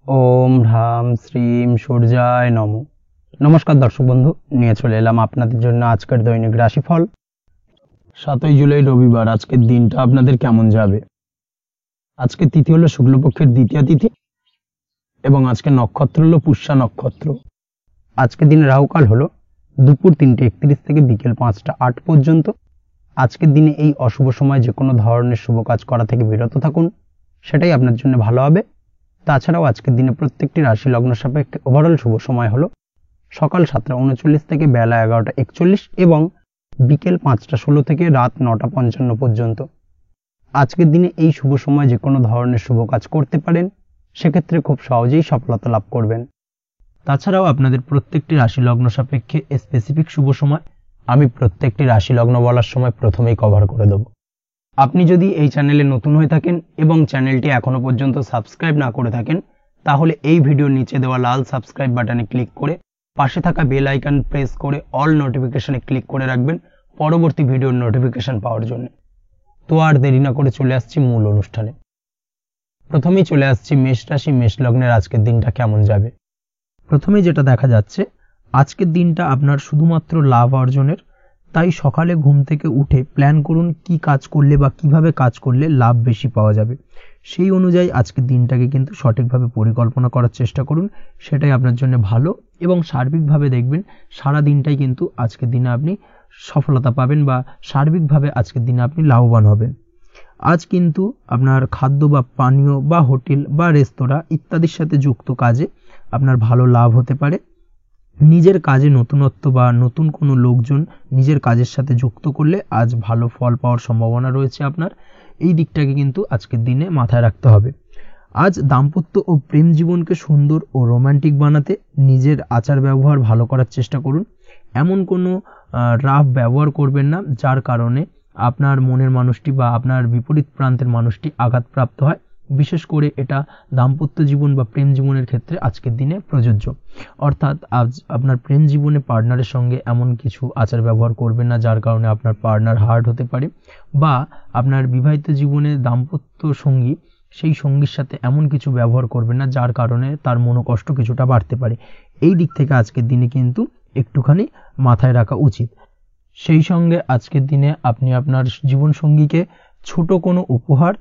ওম হ্রাম শ্রীম সূর্যায় নম। নমস্কার দর্শক বন্ধু, নিয়ে চলে এলাম আপনাদের জন্য আজকের দৈনিক রাশিফল। 7ই জুলাই রবিবার। আজকের দিনটা আপনাদের কেমন যাবে? আজকের তিথি হলো শুক্লপক্ষের দ্বিতীয়া তিথি এবং আজকের নক্ষত্র হলো পুষ্যা নক্ষত্র। আজকের দিনে রাহুকাল হলো দুপুর 3:31 থেকে বিকেল 5টা 8 পর্যন্ত। আজকের দিনে এই অশুভ সময় যে কোনো ধরনের শুভ কাজ করা থেকে বিরত থাকুন, সেটাই আপনার জন্য ভালো হবে। তাছাড়াও আজকের দিনে প্রত্যেকটি রাশি লগ্ন সাপেক্ষে ওভারঅল শুভ সময় হলো সকাল 7টা 39 থেকে বেলা 11টা 41 এবং বিকেল 5টা 16 থেকে রাত 9টা 55 পর্যন্ত। আজকের দিনে এই শুভ সময় যে কোনো ধরনের শুভ কাজ করতে পারেন, সেক্ষেত্রে খুব সহজেই সফলতা লাভ করবেন। তাছাড়াও আপনাদের প্রত্যেকটি রাশি লগ্ন সাপেক্ষে স্পেসিফিক শুভ সময় আমি প্রত্যেকটি রাশি লগ্ন বলার সময় প্রথমেই কভার করে দেব। আপনি যদি এই চ্যানেলে নতুন হয়ে থাকেন এবং চ্যানেলটি এখনো পর্যন্ত সাবস্ক্রাইব না করে থাকেন, তাহলে এই ভিডিওর নিচে দেওয়া লাল সাবস্ক্রাইব বাটনে ক্লিক করে পাশে থাকা বেল আইকন প্রেস করে অল নোটিফিকেশনে ক্লিক করে রাখবেন পরবর্তী ভিডিওর নোটিফিকেশন পাওয়ার জন্য। তো আর দেরি না করে চলে আসছি মূল অনুষ্ঠানে। প্রথমেই চলে আসছি মেষ রাশি, মেষ লগ্নের আজকের দিনটা কেমন যাবে। প্রথমেই যেটা দেখা যাচ্ছে, আজকের দিনটা আপনার শুধুমাত্র লাভ অর্জনের। তাই সকালে ঘুম থেকে উঠে প্ল্যান করুন কি কাজ করলে বা কিভাবে কাজ করলে লাভ বেশি পাওয়া যাবে। সেই অনুযায়ী আজকের দিনটাকে কিন্তু সঠিকভাবে পরিকল্পনা করার চেষ্টা করুন, সেটাই আপনার জন্য ভালো। এবং সার্বিকভাবে দেখবেন সারা দিনটাই কিন্তু আজকের দিনে আপনি সফলতা পাবেন বা সার্বিকভাবে আজকের দিনে আপনি লাভবান হবেন। আজ কিন্তু আপনার খাদ্য বা পানীয় বা হোটেল বা রেস্তোরাঁ ইত্যাদির সাথে যুক্ত কাজে আপনার ভালো লাভ হতে পারে। নিজের কাজে নতুনত্ব বা নতুন কোনো লোকজন নিজের কাজের সাথে যুক্ত করলে আজ ভালো ফল পাওয়ার সম্ভাবনা রয়েছে আপনার। এই দিকটাকে কিন্তু আজকের দিনে মাথায় রাখতে হবে। আজ দাম্পত্য ও প্রেম জীবনকে সুন্দর ও রোমান্টিক বানাতে নিজের আচার ব্যবহার ভালো করার চেষ্টা করুন। এমন কোনো রাফ ব্যবহার করবেন না যার কারণে আপনার মনের মানুষটি বা আপনার বিপরীত প্রান্তের মানুষটি আঘাতপ্রাপ্ত হয়। বিশেষ করে এটা দাম্পত্য জীবন বা প্রেম জীবনের ক্ষেত্রে আজকের দিনে প্রযোজ্য। অর্থাৎ আজ আপনার প্রেম জীবনে পার্টনারের সঙ্গে এমন কিছু আচার ব্যবহার করবেন না যার কারণে আপনার পার্টনার হার্ট হতে পারে, বা আপনার বিবাহিত জীবনে দাম্পত্য সঙ্গী সেই সঙ্গীর সাথে এমন কিছু ব্যবহার করবেন না যার কারণে তার মনোকষ্ট কিছুটা বাড়তে পারে। এই দিক থেকে আজকের দিনে কিন্তু একটুখানি মাথায় রাখা উচিত। সেই সঙ্গে আজকের দিনে আপনি আপনার জীবনসঙ্গীকে ছোট কোনো উপহার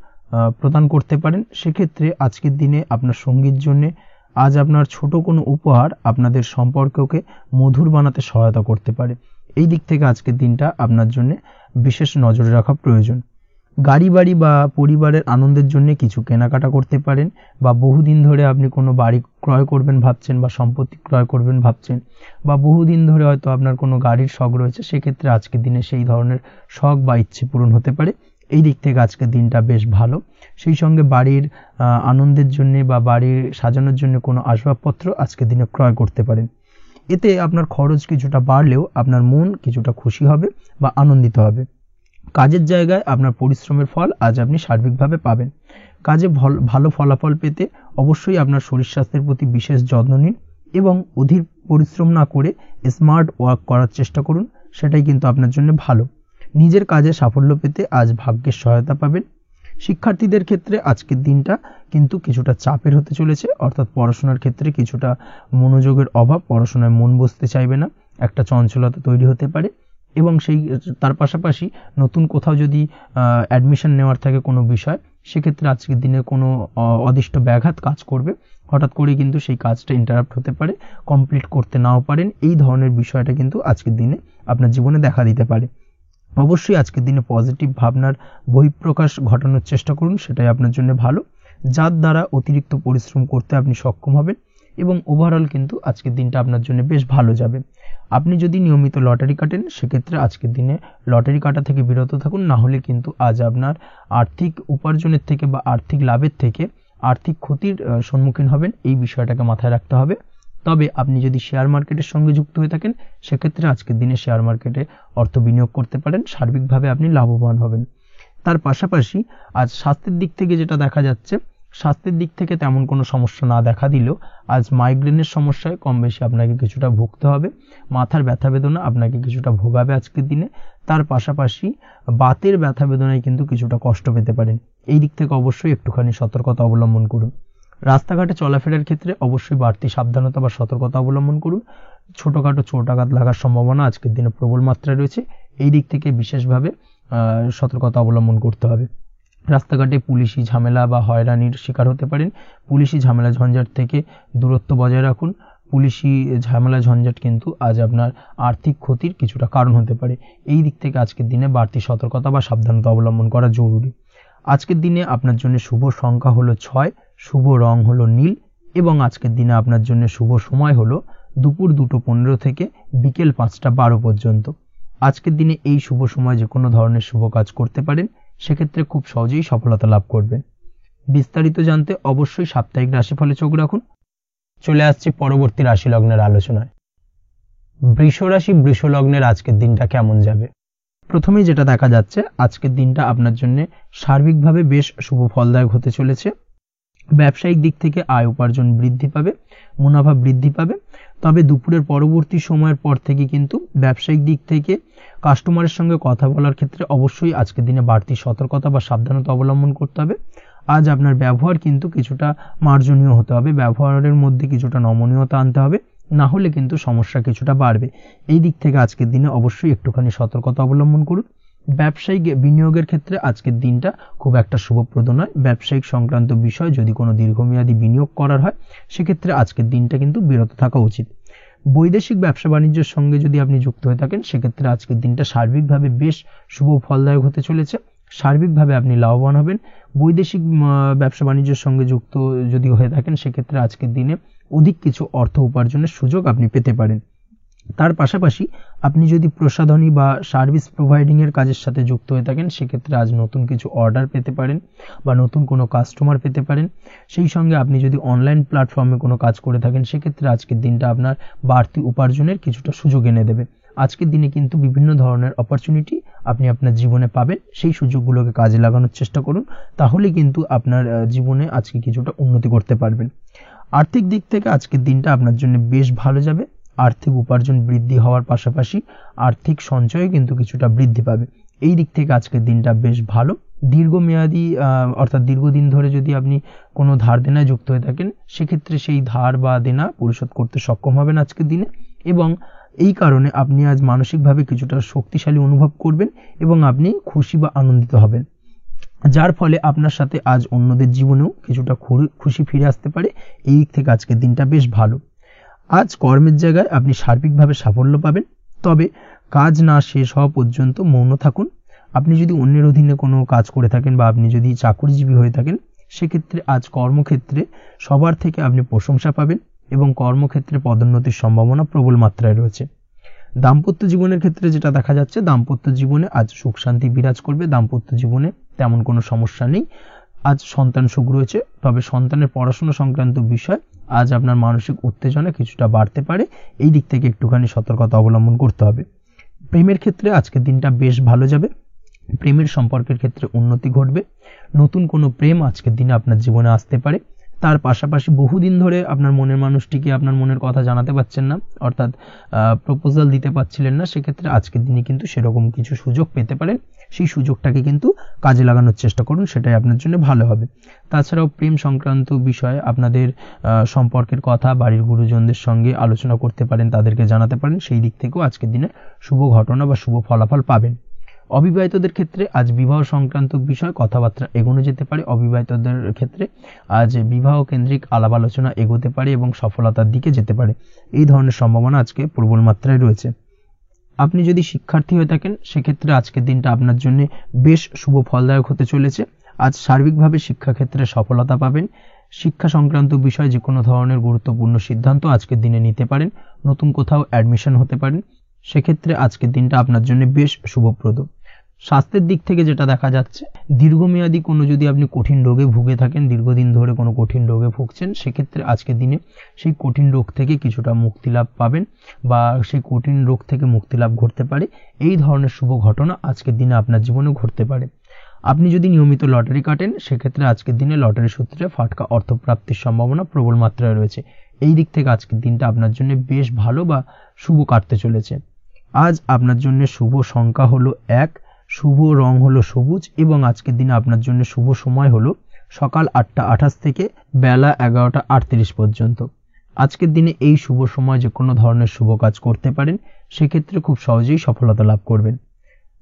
প্রদান করতে পারেন। সেক্ষেত্রে আজকের দিনে আপনার সঙ্গীর জন্য আজ আপনার ছোট কোনো উপহার আপনাদের সম্পর্ককে মধুর বানাতে সহায়তা করতে পারে। এই দিক থেকে আজকের দিনটা আপনার জন্য বিশেষ নজরে রাখা প্রয়োজন। গাড়ি বাড়ি বা পরিবারের আনন্দের জন্য কিছু কেনাকাটা করতে পারেন, বা বহুদিন ধরে আপনি কোনো বাড়ি ক্রয় করবেন ভাবছেন বা সম্পত্তি ক্রয় করবেন ভাবছেন, বা বহুদিন ধরে হয়তো আপনার কোনো গাড়ির শখ রয়েছে, সেক্ষেত্রে আজকের দিনে সেই ধরনের শখ বা ইচ্ছে পূরণ হতে পারে। এই দিক থেকে আজকের দিনটা বেশ ভালো। সেই সঙ্গে বাড়ির আনন্দের জন্য বা বাড়ির সাজানোর জন্য কোনো আসবাবপত্র আজকের দিনে ক্রয় করতে পারেন। এতে আপনার খরচ কিছুটা বাড়লেও আপনার মন কিছুটা খুশি হবে বা আনন্দিত হবে। কাজের জায়গায় আপনার পরিশ্রমের ফল আজ আপনি সার্বিকভাবে পাবেন। কাজে ভালো ফলাফল পেতে অবশ্যই আপনার শরীর স্বাস্থ্যের প্রতি বিশেষ যত্ন নিন এবং অধীর পরিশ্রম না করে স্মার্ট ওয়ার্ক করার চেষ্টা করুন, সেটাই কিন্তু আপনার জন্য ভালো। নিজের কাজে সাফল্য পেতে আজ ভাগ্যের সহায়তা পাবেন। শিক্ষার্থীদের ক্ষেত্রে আজকের দিনটা কিন্তু কিছুটা চাপের হতে চলেছে, অর্থাৎ পড়াশোনার ক্ষেত্রে কিছুটা মনোযোগের অভাব, পড়াশোনায় মন বসতে চাইবে না, একটা চঞ্চলতা তৈরি হতে পারে। এবং তার পাশাপাশি নতুন কোথাও যদি অ্যাডমিশন নেওয়ার থাকে কোনো বিষয়, সেক্ষেত্রে আজকের দিনে কোনো অদিষ্ট ব্যাঘাত কাজ করবে। হঠাৎ করে কিন্তু সেই কাজটা ইন্টারাপ্ট হতে পারে, কমপ্লিট করতে নাও পারেন। এই ধরনের বিষয়টা কিন্তু আজকের দিনে আপনার জীবনে দেখা দিতে পারে। অবশ্যই আজকের দিনে পজিটিভ ভাবনার বহিঃপ্রকাশ ঘটানোর চেষ্টা করুন, সেটাই আপনার জন্য ভালো, যার দ্বারা অতিরিক্ত পরিশ্রম করতে আপনি সক্ষম হবেন এবং ওভারঅল কিন্তু আজকের দিনটা আপনার জন্য বেশ ভালো যাবে। আপনি যদি নিয়মিত লটারি কাটেন, সেক্ষেত্রে আজকের দিনে লটারি কাটা থেকে বিরত থাকুন, না হলে কিন্তু আজ আপনার আর্থিক উপার্জনের থেকে বা আর্থিক লাভের থেকে আর্থিক ক্ষতির সম্মুখীন হবেন। এই বিষয়টাকে মাথায় রাখতে হবে। তবে আপনি যদি শেয়ার মার্কেটের সঙ্গে যুক্ত হয়ে থাকেন, সেক্ষেত্রে আজকের দিনে শেয়ার মার্কেটে অর্থ বিনিয়োগ করতে পারেন, সার্বিকভাবে আপনি লাভবান হবেন। তার পাশাপাশি আজ স্বাস্থ্যের দিক থেকে যেটা দেখা যাচ্ছে, স্বাস্থ্যের দিক থেকে তেমন কোনো সমস্যা না দেখা দিলেও আজ মাইগ্রেনের সমস্যায় কম বেশি আপনাকে কিছুটা ভুগতে হবে। মাথার ব্যথা বেদনা আপনাকে কিছুটা ভোগাবে আজকের দিনে। তার পাশাপাশি বাতের ব্যথা বেদনায় কিন্তু কিছুটা কষ্ট পেতে পারেন। এই দিক থেকে অবশ্যই একটুখানি সতর্কতা অবলম্বন করুন। রাস্তাঘাটে চলাফেরার ক্ষেত্রে অবশ্যই বাড়তি সাবধানতা বা সতর্কতা অবলম্বন করুন। ছোটখাটো চোট আঘাত লাগার সম্ভাবনা আজকের দিনে প্রবল মাত্রায় রয়েছে, এই দিক থেকে বিশেষভাবে সতর্কতা অবলম্বন করতে হবে। রাস্তাঘাটে পুলিশি ঝামেলা বা হয়রানির শিকার হতে পারেন। পুলিশি ঝামেলা ঝঞ্ঝাট থেকে দূরত্ব বজায় রাখুন। পুলিশি ঝামেলা ঝঞ্ঝাট কিন্তু আজ আপনার আর্থিক ক্ষতির কিছুটা কারণ হতে পারে, এই দিক থেকে আজকের দিনে বাড়তি সতর্কতা বা সাবধানতা অবলম্বন করা জরুরি। আজকের দিনে আপনার জন্য শুভ সংখ্যা হলো 6, শুভ রং হলো নীল এবং আজকের দিনে আপনার জন্য শুভ সময় হলো দুপুর 2:15 থেকে বিকেল 5:12 পর্যন্ত। আজকের দিনে এই শুভ সময় যে কোনো ধরনের শুভ কাজ করতে পারেন, সেক্ষেত্রে খুব সহজেই সফলতা লাভ করবেন। বিস্তারিত জানতে অবশ্যই সাপ্তাহিক রাশিফলে চোখ রাখুন। চলে আসছে পরবর্তী রাশি লগ্নের আলোচনায়। বৃষ রাশি বৃষ লগ্নের আজকের দিনটা কেমন যাবে? প্রথমেই যেটা দেখা যাচ্ছে, আজকের দিনটা আপনার জন্য সার্বিকভাবে বেশ শুভ ফলদায়ক হতে চলেছে। ব্যবসায়িক দিক থেকে আয় উপার্জন বৃদ্ধি পাবে, মুনাফা বৃদ্ধি পাবে। তবে দুপুরের পরবর্তী সময়ের পর থেকে কিন্তু ব্যবসায়িক দিক থেকে কাস্টমারের সঙ্গে কথা বলার ক্ষেত্রে অবশ্যই আজকের দিনে বাড়তি সতর্কতা বা সাবধানতা অবলম্বন করতে হবে। আজ আপনার ব্যবহার কিন্তু কিছুটা মার্জনীয় হতে হবে, ব্যবহারের মধ্যে কিছুটা নমনীয়তা আনতে হবে, না হলে কিন্তু সমস্যা কিছুটা বাড়বে। এই দিক থেকে আজকের দিনে অবশ্যই একটুখানি সতর্কতা অবলম্বন করুন। ব্যবসায়িক বিনিয়োগের ক্ষেত্রে আজকের দিনটা খুব একটা শুভপ্রদ নয়। ব্যবসায়িক সংক্রান্ত বিষয় যদি কোনো দীর্ঘমেয়াদী বিনিয়োগ করার হয়, সেক্ষেত্রে আজকের দিনটা কিন্তু বিরত থাকা উচিত। বৈদেশিক ব্যবসা বাণিজ্যের সঙ্গে যদি আপনি যুক্ত হয়ে থাকেন, সেক্ষেত্রে আজকের দিনটা সার্বিকভাবে বেশ শুভ ফলদায়ক হতে চলেছে। সার্বিকভাবে আপনি লাভবান হবেন। বৈদেশিক ব্যবসা বাণিজ্যের সঙ্গে যুক্ত যদি হয়ে থাকেন, সেক্ষেত্রে আজকের দিনে অধিক কিছু অর্থ উপার্জনের সুযোগ আপনি পেতে পারেন। তার পাশাপাশি আপনি যদি প্রসাধনী বা সার্ভিস প্রোভাইডিং এর কাজের সাথে যুক্ত হয়ে থাকেন, সেক্ষেত্রে আজ নতুন কিছু অর্ডার পেতে পারেন বা নতুন কোনো কাস্টমার পেতে পারেন। সেই সঙ্গে আপনি যদি অনলাইন প্ল্যাটফর্মে কোনো কাজ করে থাকেন, সেক্ষেত্রে আজকের দিনটা আপনার বাড়তি উপার্জনের কিছুটা সুযোগ এনে দেবে। আজকের দিনে কিন্তু বিভিন্ন ধরনের অপরচুনিটি আপনি আপনার জীবনে পাবেন, সেই সুযোগগুলোকে কাজে লাগানোর চেষ্টা করুন, তাহলে কিন্তু আপনার জীবনে আজকে কিছুটা উন্নতি করতে পারবেন। আর্থিক দিক থেকে আজকের দিনটা আপনার জন্য বেশ ভালো যাবে। আর্থিক উপার্জন বৃদ্ধি হওয়ার পাশাপাশি আর্থিক সঞ্চয় কিন্তু কিছুটা বৃদ্ধি পাবে। এই দিক থেকে আজকের দিনটা বেশ ভালো। দীর্ঘমেয়াদী অর্থাৎ দীর্ঘদিন ধরে যদি আপনি কোনো ধার দেনায় যুক্ত হয়ে থাকেন, সেক্ষেত্রে সেই ধার বা দেনা পরিশোধ করতে সক্ষম হবেন আজকের দিনে, এবং এই কারণে আপনি আজ মানসিকভাবে কিছুটা শক্তিশালী অনুভব করবেন এবং আপনি খুশি বা আনন্দিত হবেন, যার ফলে আপনার সাথে আজ অন্যদের জীবনেও কিছুটা খুশি ফিরে আসতে পারে। এই দিক থেকে আজকের দিনটা বেশ ভালো। আজ কর্মের জায়গায় আপনি সার্বিকভাবে সাফল্য পাবেন, তবে কাজ না শেষ হওয়া পর্যন্ত মৌন থাকুন। আপনি যদি অন্যের অধীনে কোনো কাজ করে থাকেন বা আপনি যদি চাকরিজীবী হয়ে থাকেন, সেক্ষেত্রে আজ কর্মক্ষেত্রে সবার থেকে আপনি প্রশংসা পাবেন এবং কর্মক্ষেত্রে পদোন্নতির সম্ভাবনা প্রবল মাত্রায় রয়েছে। দাম্পত্য জীবনের ক্ষেত্রে যেটা দেখা যাচ্ছে, দাম্পত্য জীবনে আজ সুখ শান্তি বিরাজ করবে। দাম্পত্য জীবনে তেমন কোনো সমস্যা নেই। আজ সন্তান সুখ রয়েছে, তবে সন্তানের পড়াশোনা সংক্রান্ত বিষয় আজ আপনার মানসিক উত্তেজনা কিছুটা বাড়তে পারে। এই দিক থেকে একটুখানি সতর্কতা অবলম্বন করতে হবে। প্রেমের ক্ষেত্রে আজকের দিনটা বেশ ভালো যাবে। প্রেমের সম্পর্কের ক্ষেত্রে উন্নতি ঘটবে। নতুন কোনো প্রেম আজকের দিনে আপনার জীবনে আসতে পারে। তার পাশাপাশি বহুদিন ধরে আপনার মনের মানুষটিকে আপনার মনের কথা জানাতে পারছেন না, অর্থাৎ প্রপোজাল দিতে পারছিলেন না, সেক্ষেত্রে আজকের দিনে কিন্তু সেরকম কিছু সুযোগ পেতে পারেন। সেই সুযোগটাকে কিন্তু কাজে লাগানোর চেষ্টা করুন, সেটাই আপনার জন্য ভালো হবে। তাছাড়াও প্রেম সংক্রান্ত বিষয়ে আপনাদের সম্পর্কের কথা বাড়ির গুরুজনদের সঙ্গে আলোচনা করতে পারেন, তাদেরকে জানাতে পারেন। সেই দিক থেকেও আজকের দিনে শুভ ঘটনা বা শুভ ফলাফল পাবেন। অবিবাহিতদের ক্ষেত্রে আজ বিবাহ সংক্রান্ত বিষয় কথাবার্তা এগোনো যেতে পারে। অবিবাহিতদের ক্ষেত্রে আজ বিবাহ কেন্দ্রিক আলাপ আলোচনা এগোতে পারে এবং সফলতার দিকে যেতে পারে। এই ধরনের সম্ভাবনা আজকে প্রবল মাত্রায় রয়েছে। আপনি যদি শিক্ষার্থী হয়ে থাকেন, সেক্ষেত্রে আজকের দিনটা আপনার জন্য বেশ শুভ ফলদায়ক হতে চলেছে। আজ সার্বিকভাবে শিক্ষাক্ষেত্রে সফলতা পাবেন। শিক্ষা সংক্রান্ত বিষয়ে যে কোনো ধরনের গুরুত্বপূর্ণ সিদ্ধান্ত আজকের দিনে নিতে পারেন। নতুন কোথাও অ্যাডমিশন হতে পারেন, সেক্ষেত্রে আজকের দিনটা আপনার জন্য বেশ শুভপ্রদ। স্বাস্থ্যের দিক থেকে যেটা দেখা যাচ্ছে, দীর্ঘমেয়াদী কোনো যদি আপনি কঠিন রোগে ভুগে থাকেন, দীর্ঘদিন ধরে কোনো কঠিন রোগে ভুগছেন, সেক্ষেত্রে আজকের দিনে সেই কঠিন রোগ থেকে কিছুটা মুক্তি লাভ পাবেন বা সেই কঠিন রোগ থেকে মুক্তি লাভ ঘটতে পারে। এই ধরনের শুভ ঘটনা আজকের দিনে আপনার জীবনে ঘটতে পারে। আপনি যদি নিয়মিত লটারি কাটেন, সেক্ষেত্রে আজকের দিনে লটারি সূত্রে ফাটকা অর্থপ্রাপ্তির সম্ভাবনা প্রবল মাত্রায় রয়েছে। এই দিক থেকে আজকের দিনটা আপনার জন্য বেশ ভালো বা শুভ কাটতে চলেছে। আজ আপনার জন্য শুভ সংখ্যা হলো 1, শুভ রং হলো সবুজ এবং আজকের দিনে আপনার জন্য শুভ সময় হলো সকাল 8:28 থেকে বেলা 11:38 পর্যন্ত। আজকের দিনে এই শুভ সময় যে কোনো ধরনের শুভ কাজ করতে পারেন, সেক্ষেত্রে খুব সহজেই সফলতা লাভ করবেন।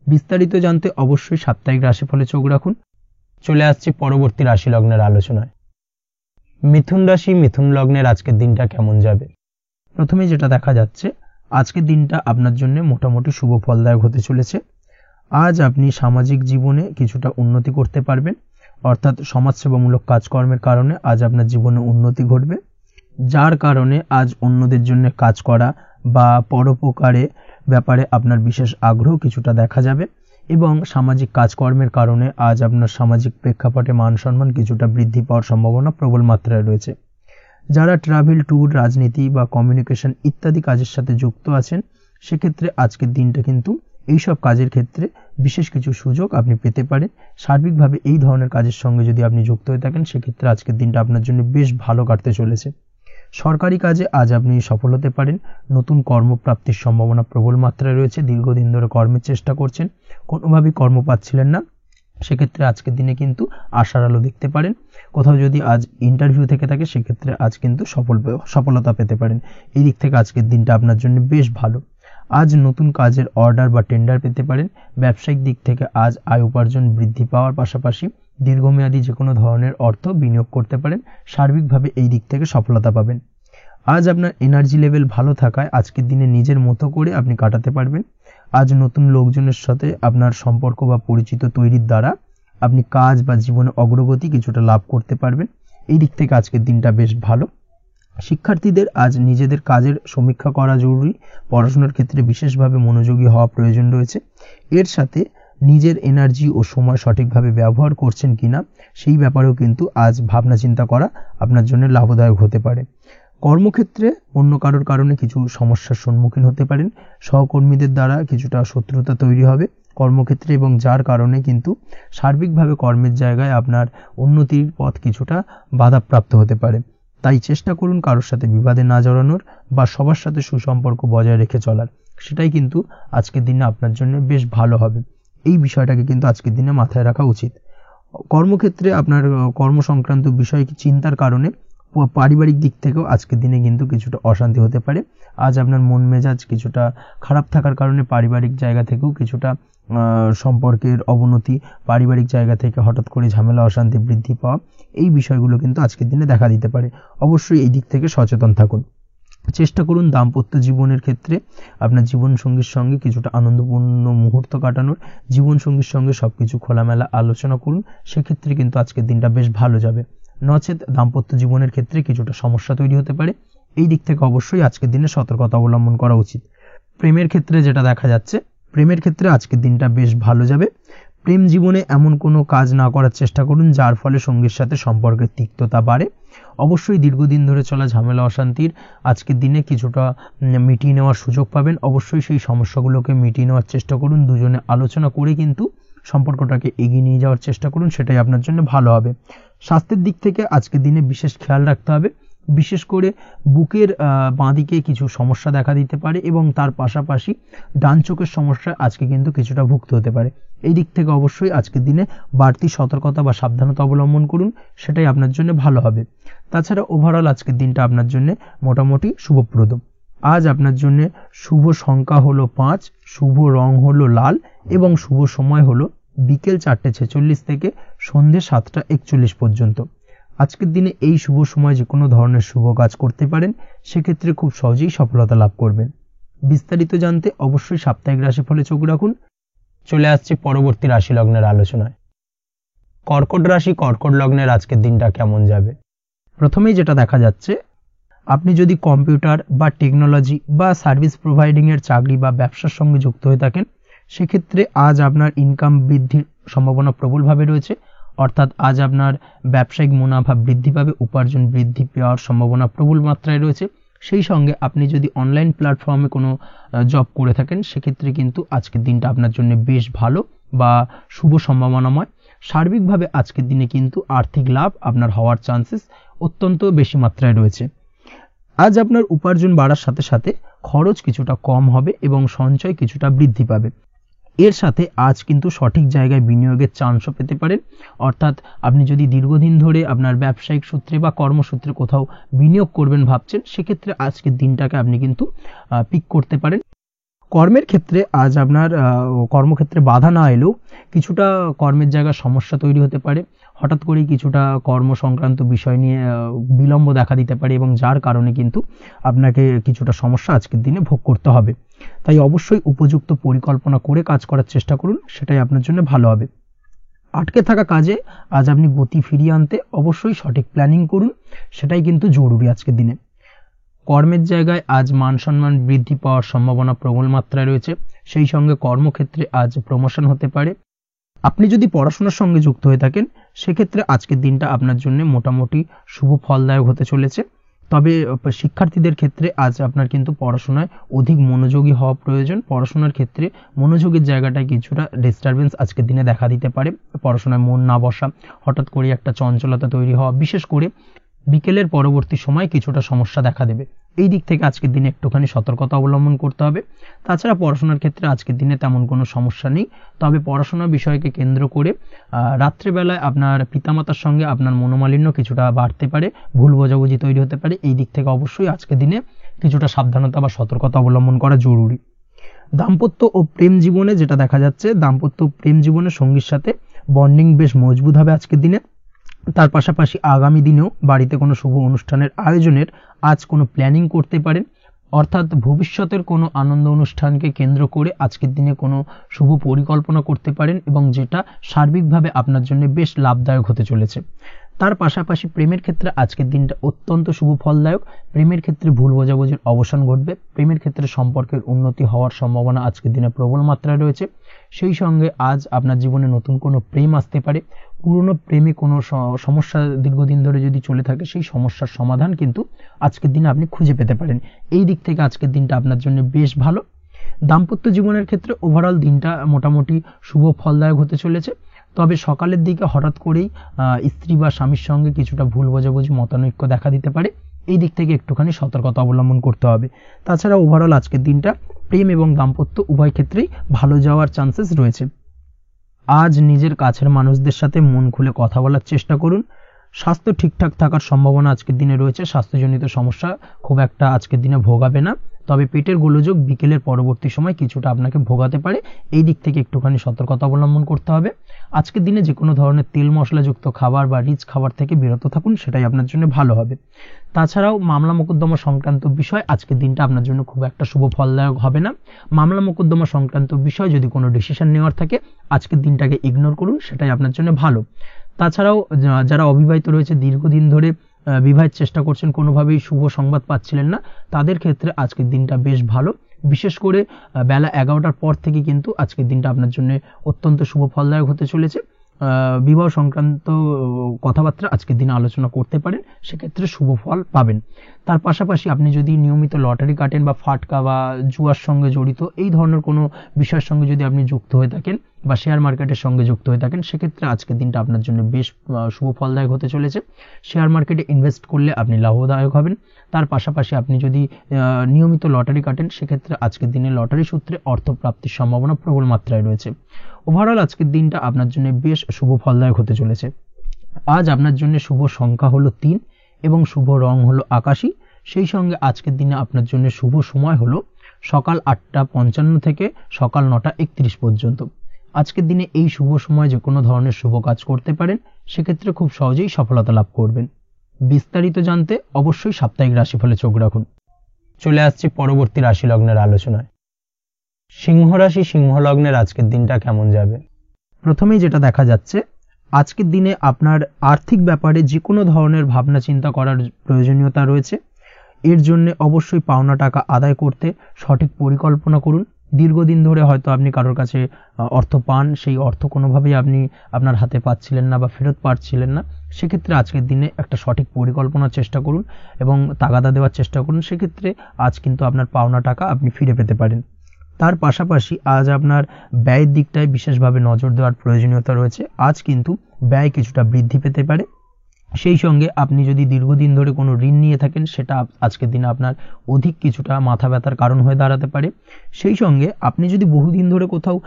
বিস্তারিত জানতে অবশ্যই সাপ্তাহিক রাশিফলে চোখ রাখুন। চলে আসছি পরবর্তী রাশি লগ্নের আলোচনায়। মিথুন রাশি, মিথুন লগ্নের আজকের দিনটা কেমন যাবে? প্রথমে যেটা দেখা যাচ্ছে, আজকের দিনটা আপনার জন্য মোটামুটি শুভ ফলদায়ক হতে চলেছে। আজ আপনি সামাজিক জীবনে কিছুটা উন্নতি করতে পারবেন, অর্থাৎ সমাজসেবামূলক কাজকর্মের কারণে আজ আপনার জীবনে উন্নতি ঘটবে, যার কারণে আজ অন্যদের জন্য কাজ করা বা পরোপকারে ব্যাপারে আপনার বিশেষ আগ্রহ কিছুটা দেখা যাবে এবং সামাজিক কাজকর্মের কারণে আজ আপনার সামাজিক প্রেক্ষাপটে মান সম্মান কিছুটা বৃদ্ধি পাওয়ার সম্ভাবনা প্রবল মাত্রায় রয়েছে। যারা ট্রাভেল, ট্যুর, রাজনীতি বা কমিউনিকেশন ইত্যাদি কাজের সাথে যুক্ত আছেন, সেক্ষেত্রে আজকের দিনটা কিন্তু এইসব কাজের ক্ষেত্রে বিশেষ কিছু সুযোগ আপনি পেতে পারেন। সার্বিকভাবে এই ধরনের কাজের সঙ্গে যদি আপনি যুক্ত হয়ে থাকেন, সেক্ষেত্রে আজকের দিনটা আপনার জন্য বেশ ভালো কাটতে চলেছে। সরকারি কাজে আজ আপনি সফল হতে পারেন। নতুন কর্মপ্রাপ্তির সম্ভাবনা প্রবল মাত্রায় রয়েছে। দীর্ঘদিন ধরে কর্মের চেষ্টা করছেন, কোনোভাবেই কর্ম পাচ্ছিলেন না, সেক্ষেত্রে আজকের দিনে কিন্তু আশার আলো দেখতে পারেন। কোথাও যদি আজ ইন্টারভিউ থেকে থাকে, সেক্ষেত্রে আজ কিন্তু সফলতা পেতে পারেন। এই দিক থেকে আজকের দিনটা আপনার জন্য বেশ ভালো। আজ নতুন কাজের অর্ডার বা টেন্ডার পেতে পারেন। ব্যবসায়িক দিক থেকে আজ আয় উপার্জন বৃদ্ধি পাওয়ার পাশাপাশি দীর্ঘমেয়াদী যে কোনো ধরনের অর্থ বিনিয়োগ করতে পারেন। সার্বিকভাবে এই দিক থেকে সফলতা পাবেন। আজ আপনার এনার্জি লেভেল ভালো থাকায় আজকের দিনে নিজের মতো করে আপনি কাটাতে পারবেন। আজ নতুন লোকজনের সাথে আপনার সম্পর্ক বা পরিচিত তৈরির দ্বারা আপনি কাজ বা জীবনে অগ্রগতি কিছুটা লাভ করতে পারবেন। এই দিক থেকে আজকের দিনটা বেশ ভালো। শিক্ষার্থীদের আজ নিজেদের কাজের সমীক্ষা করা জরুরি। পড়াশোনার ক্ষেত্রে বিশেষভাবে মনোযোগী হওয়া প্রয়োজন রয়েছে। এর সাথে নিজের এনার্জি ও সময় সঠিকভাবে ব্যবহার করছেন কিনা, সেই ব্যাপারেও কিন্তু আজ ভাবনা চিন্তা করা আপনার জন্য লাভদায়ক হতে পারে। কর্মক্ষেত্রে অন্য কারোর কারণে কিছু সমস্যার সম্মুখীন হতে পারেন। সহকর্মীদের দ্বারা কিছুটা শত্রুতা তৈরি হবে কর্মক্ষেত্রে, এবং যার কারণে কিন্তু সার্বিকভাবে কর্মের জায়গায় আপনার উন্নতির পথ কিছুটা বাধাপ্রাপ্ত হতে পারে। তাই চেষ্টা করুন কারোর সাথে বিবাদে না জড়ানোর বা সবার সাথে সুসম্পর্ক বজায় রেখে চলার। সেটাই কিন্তু আজকের দিনে আপনার জন্য বেশ ভালো হবে। এই বিষয়টাকে কিন্তু আজকের দিনে মাথায় রাখা উচিত। কর্মক্ষেত্রে আপনার কর্মসংক্রান্ত বিষয় চিন্তার কারণে পারিবারিক দিক থেকেও আজকের দিনে কিন্তু কিছুটা অশান্তি হতে পারে। আজ আপনার মন মেজাজ কিছুটা খারাপ থাকার কারণে পারিবারিক জায়গা থেকেও কিছুটা সম্পর্কের অবনতি, পারিবারিক জায়গা থেকে হঠাৎ করে ঝামেলা অশান্তি বৃদ্ধি পাওয়া, এই বিষয়গুলো কিন্তু আজকের দিনে দেখা দিতে পারে। অবশ্যই এই দিক থেকে সচেতন থাকুন। চেষ্টা করুন দাম্পত্য জীবনের ক্ষেত্রে আপনার জীবনসঙ্গীর সঙ্গে কিছুটা আনন্দপূর্ণ মুহূর্ত কাটানোর। জীবনসঙ্গীর সঙ্গে সবকিছু খোলামেলা আলোচনা করুন, সেক্ষেত্রে কিন্তু আজকের দিনটা বেশ ভালো যাবে। নচেত দাম্পত্য জীবনের ক্ষেত্রে কিছুটা সমস্যা তৈরি হতে পারে। এই দিক থেকে অবশ্যই আজকের দিনে সতর্কতা অবলম্বন করা উচিত। প্রেমের ক্ষেত্রে যেটা দেখা যাচ্ছে, প্রেমের ক্ষেত্রে আজকের দিনটা বেশ ভালো যাবে। প্রেম জীবনে এমন কোনো কাজ না করার চেষ্টা করুন যার ফলে সঙ্গীর সাথে সম্পর্কের তিক্ততা বাড়ে। অবশ্যই দীর্ঘদিন ধরে চলা ঝামেলা অশান্তির আজকের দিনে কিছুটা মিটিয়ে নেওয়ার সুযোগ পাবেন। অবশ্যই সেই সমস্যাগুলোকে মিটিয়ে নেওয়ার চেষ্টা করুন। দুজনে আলোচনা করে কিন্তু সম্পর্কটাকে এগিয়ে নিয়ে যাওয়ার চেষ্টা করুন, সেটাই আপনার জন্য ভালো হবে। স্বাস্থ্যের দিক থেকে আজকের দিনে বিশেষ খেয়াল রাখতে হবে। বিশেষ করে বুকের বাঁদিকে কিছু সমস্যা দেখা দিতে পারে এবং তার পাশাপাশি ডান চোখের সমস্যা আজকে কিন্তু কিছুটা ভুগতে হতে পারে। এই দিক থেকে অবশ্যই আজকের দিনে বাড়তি সতর্কতা বা সাবধানতা অবলম্বন করুন, সেটাই আপনার জন্য ভালো হবে। তাছাড়া ওভারঅল আজকের দিনটা আপনার জন্য মোটামুটি শুভপ্রদ। আজ আপনার জন্য শুভ সংখ্যা হলো 5, শুভ রং হলো লাল এবং শুভ সময় হলো বিকেল 4:46 থেকে সন্ধ্যে 7:41 পর্যন্ত। আজকের দিনে এই শুভ সময় যে কোনো ধরনের শুভ কাজ করতে পারেন, সেক্ষেত্রে খুব সহজেই সফলতা লাভ করবেন। বিস্তারিত জানতে অবশ্যই সাপ্তাহিক রাশিফলে চোখ রাখুন। চলে আসছি পরবর্তী রাশি লগ্নের আলোচনায়। কর্কট রাশি, কর্কট লগ্নের আজকের দিনটা কেমন যাবে? প্রথমেই যেটা দেখা যাচ্ছে, আপনি যদি কম্পিউটার বা টেকনোলজি বা সার্ভিস প্রোভাইডিং এর চাকরি বা ব্যবসার সঙ্গে যুক্ত হয়ে থাকেন, সেক্ষেত্রে আজ আপনার ইনকাম বৃদ্ধির সম্ভাবনা প্রবলভাবে রয়েছে। অর্থাৎ আজ আপনার ব্যবসায়িক মুনাফা বৃদ্ধি পাবে, উপার্জন বৃদ্ধি পাওয়ার সম্ভাবনা প্রবল মাত্রায় রয়েছে। সেই সঙ্গে আপনি যদি অনলাইন প্ল্যাটফর্মে কোনো জব করে থাকেন, সেক্ষেত্রে কিন্তু আজকের দিনটা আপনার জন্য বেশ ভালো বা শুভ সম্ভাবনাময়। সার্বিকভাবে আজকের দিনে কিন্তু আর্থিক লাভ আপনার হওয়ার চান্সেস অত্যন্ত বেশি মাত্রায় রয়েছে। আজ আপনার উপার্জন বাড়ার সাথে সাথে খরচ কিছুটা কম হবে এবং সঞ্চয় কিছুটা বৃদ্ধি পাবে। এর সাথে আজ কিন্তু সঠিক জায়গায় বিনিয়োগের চান্সও পেতে পারেন। অর্থাৎ আপনি যদি দীর্ঘদিন ধরে আপনার ব্যবসায়িক সূত্রে বা কর্মসূত্রে কোথাও বিনিয়োগ করবেন ভাবছেন, সেক্ষেত্রে আজকের দিনটাকে আপনি কিন্তু পিক করতে পারেন। কর্মের ক্ষেত্রে আজ আপনার কর্মক্ষেত্রে বাধা না এলেও কিছুটা কর্মের জায়গায় সমস্যা তৈরি হতে পারে। হঠাৎ করেই কিছুটা কর্ম সংক্রান্ত বিষয় নিয়ে বিলম্ব দেখা দিতে পারে এবং যার কারণে কিন্তু আপনাকে কিছুটা সমস্যা আজকের দিনে ভোগ করতে হবে। তাই অবশ্যই উপযুক্ত পরিকল্পনা করে কাজ করার চেষ্টা করুন, সেটাই আপনার জন্য ভালো হবে। আটকে থাকা কাজে আজ আপনি গতি ফিরিয়ে আনতে অবশ্যই সঠিক প্ল্যানিং করুন, সেটাই কিন্তু জরুরি আজকের দিনে। কর্মের জায়গায় আজ মান সম্মান বৃদ্ধি পাওয়ার সম্ভাবনা প্রবল মাত্রায় রয়েছে। সেই সঙ্গে কর্মক্ষেত্রে আজ প্রমোশন হতে পারে। আপনি যদি পড়াশোনার সঙ্গে যুক্ত হয়ে থাকেন, সেক্ষেত্রে আজকের দিনটা আপনার জন্য মোটামুটি শুভ ফলদায়ক হতে চলেছে। তবে শিক্ষার্থীদের ক্ষেত্রে আজ আপনার কিন্তু পড়াশোনায় অধিক মনোযোগী হওয়া প্রয়োজন। পড়াশোনার ক্ষেত্রে মনোযোগের জায়গাটায় কিছুটা ডিস্টারবেন্স আজকের দিনে দেখা দিতে পারে। পড়াশোনায় মন না বসা, হঠাৎ করে একটা চঞ্চলতা তৈরি হওয়া, বিশেষ করে বিকেলের পরবর্তী সময় কিছুটা সমস্যা দেখা দেবে। এই দিক থেকে আজকের দিনে একটুখানি সতর্কতা অবলম্বন করতে হবে। তাছাড়া পড়াশোনার ক্ষেত্রে আজকের দিনে তেমন কোনো সমস্যা নেই। তবে পড়াশোনার বিষয়কে কেন্দ্র করে রাত্রেবেলায় আপনার পিতামাতার সঙ্গে আপনার মনোমালিন্য কিছুটা বাড়তে পারে, ভুল বোঝাবুঝি তৈরি হতে পারে। এই দিক থেকে অবশ্যই আজকের দিনে কিছুটা সাবধানতা বা সতর্কতা অবলম্বন করা জরুরি। দাম্পত্য ও প্রেম জীবনে যেটা দেখা যাচ্ছে, দাম্পত্য প্রেম জীবনে সঙ্গীর সাথে বন্ডিং বেশ মজবুত হবে আজকের দিনে। তার পাশাপাশি আগামী দিনেও বাড়িতে কোনো শুভ অনুষ্ঠানের আয়োজনের আজ কোনো প্ল্যানিং করতে পারেন। অর্থাৎ ভবিষ্যতের কোনো আনন্দ অনুষ্ঠানকে কেন্দ্র করে আজকের দিনে কোনো শুভ পরিকল্পনা করতে পারেন এবং যেটা সার্বিকভাবে আপনার জন্য বেশ লাভদায়ক হতে চলেছে। তার পাশাপাশি প্রেমের ক্ষেত্রে আজকের দিনটা অত্যন্ত শুভ ফলদায়ক। প্রেমের ক্ষেত্রে ভুল বোঝাবুঝির অবসান ঘটবে। প্রেমের ক্ষেত্রে সম্পর্কের উন্নতি হওয়ার সম্ভাবনা আজকের দিনে প্রবল মাত্রায় রয়েছে। সেই সঙ্গে আজ আপনার জীবনে নতুন কোনো প্রেম আসতে পারে। পুরনো প্রেমে কোনো সমস্যা দীর্ঘদিন ধরে যদি চলে থাকে, সেই সমস্যার সমাধান কিন্তু আজকের দিনে আপনি খুঁজে পেতে পারেন। এই দিক থেকে আজকের দিনটা আপনার জন্য বেশ ভালো। দাম্পত্য জীবনের ক্ষেত্রে ওভারঅল দিনটা মোটামুটি শুভ ফলদায়ক হতে চলেছে। তবে সকালের দিকে হঠাৎ করেই স্ত্রী বা স্বামীর সঙ্গে কিছুটা ভুল বোঝাবুঝি, মতানৈক্য দেখা দিতে পারে। এই দিক থেকে একটুখানি সতর্কতা অবলম্বন করতে হবে। তাছাড়া ওভারঅল আজকের দিনটা প্রেম এবং দাম্পত্য উভয় ক্ষেত্রেই ভালো যাওয়ার চান্সেস রয়েছে। আজ নিজের কাছের মানুষদের সাথে মন খুলে কথা বলার চেষ্টা করুন। স্বাস্থ্য ঠিকঠাক থাকার সম্ভাবনা আজকের দিনে রয়েছে। স্বাস্থ্যজনিত সমস্যা খুব একটা আজকের দিনে ভোগাবে না। তবে পেটের গোলযোগ বিকেলের পরবর্তী সময় কিছুটা আপনাকে ভোগাতে পারে। এই দিক থেকে একটুখানি সতর্কতা অবলম্বন করতে হবে। আজকের দিনে যে কোনো ধরনের তেল মশলাযুক্ত খাবার বা রিচ খাবার থেকে বিরত থাকুন, সেটাই আপনার জন্য ভালো হবে। তাছাড়াও মামলা মোকদ্দমা সংক্রান্ত বিষয় আজকের দিনটা আপনার জন্য খুব একটা শুভ ফলদায়ক হবে না। মামলা মোকদ্দমা সংক্রান্ত বিষয় যদি কোনো ডিসিশন নেওয়ার থাকে, আজকের দিনটাকে ইগনোর করুন, সেটাই আপনার জন্য ভালো। তাছাড়াও যারা অবিবাহিত রয়েছে, দীর্ঘদিন ধরে বিবাহের চেষ্টা করছেন, কোনোভাবেই শুভ সংবাদ পাচ্ছিলেন না, তাদের ক্ষেত্রে আজকের দিনটা বেশ ভালো। বিশেষ করে বেলা 11টার পর থেকে কিন্তু আজকের দিনটা আপনার জন্য অত্যন্ত শুভ ফলদায়ক হতে চলেছে। বিবাহ সংক্রান্ত কথাবার্তা আজকের দিনে আলোচনা করতে পারেন, সেক্ষেত্রে শুভ ফল পাবেন। তার পাশাপাশি আপনি যদি নিয়মিত লটারি কাটেন বা ফাটকা বা জুয়ার সঙ্গে জড়িত এই ধরনের কোনো বিষয়ের সঙ্গে যদি আপনি যুক্ত হয়ে থাকেন বা শেয়ার মার্কেটের সঙ্গে যুক্ত হয়ে থাকেন, সেক্ষেত্রে আজকের দিনটা আপনার জন্য বেশ শুভ ফলদায়ক হতে চলেছে। শেয়ার মার্কেটে ইনভেস্ট করলে আপনি লাভদায়ক হবেন। তার পাশাপাশি আপনি যদি নিয়মিত লটারি কাটেন, সেক্ষেত্রে আজকের দিনে লটারি সূত্রে অর্থ প্রাপ্তির সম্ভাবনা প্রবল মাত্রায় রয়েছে। ওভারঅল আজকের দিনটা আপনার জন্য বেশ শুভ ফলদায়ক হতে চলেছে। আজ আপনার জন্য শুভ সংখ্যা হলো 3 এবং শুভ রং হলো আকাশী। সেই সঙ্গে আজকের দিনে আপনার জন্য শুভ সময় হলো সকাল 8:55 থেকে সকাল 9:31 পর্যন্ত। আজকের দিনে এই শুভ সময় যে কোনো ধরনের শুভ কাজ করতে পারেন, সেক্ষেত্রে খুব সহজেই সফলতা লাভ করবেন। বিস্তারিত জানতে অবশ্যই সাপ্তাহিক রাশিফলে চোখ রাখুন। চলে আসছি পরবর্তী রাশি লগ্নের আলোচনায়। সিংহ রাশি, সিংহ লগ্নের আজকের দিনটা কেমন যাবে? প্রথমেই যেটা দেখা যাচ্ছে, আজকের দিনে আপনার আর্থিক ব্যাপারে যে কোনো ধরনের ভাবনা চিন্তা করার প্রয়োজনীয়তা রয়েছে। এর জন্য অবশ্যই পাওনা টাকা আদায় করতে সঠিক পরিকল্পনা করুন। দীর্ঘদিন ধরে হয়তো আপনি কারোর কাছে অর্থ পান, সেই অর্থ কোনোভাবেই আপনি আপনার হাতে পাচ্ছিলেন না বা ফেরত পাচ্ছিলেন না, সেক্ষেত্রে আজকের দিনে একটা সঠিক পরিকল্পনার চেষ্টা করুন এবং তাগাদা দেওয়ার চেষ্টা করুন। সেক্ষেত্রে আজ কিন্তু আপনার পাওনা টাকা আপনি ফিরে পেতে পারেন। তার পাশাপাশি আজ আপনার ব্যয়ের দিকটায় বিশেষভাবে নজর দেওয়ার প্রয়োজনীয়তা রয়েছে। আজ কিন্তু ব্যয় কিছুটা বৃদ্ধি পেতে পারে। সেই সঙ্গে আপনি যদি দীর্ঘদিন ধরে কোনো ঋণ নিয়ে থাকেন সেটা আজকের দিনে আপনার অধিক কিছুটা মাথা ব্যথার কারণ হয়ে দাঁড়াতে পারে। সেই সঙ্গে আপনি যদি বহুদিন ধরে কোথাও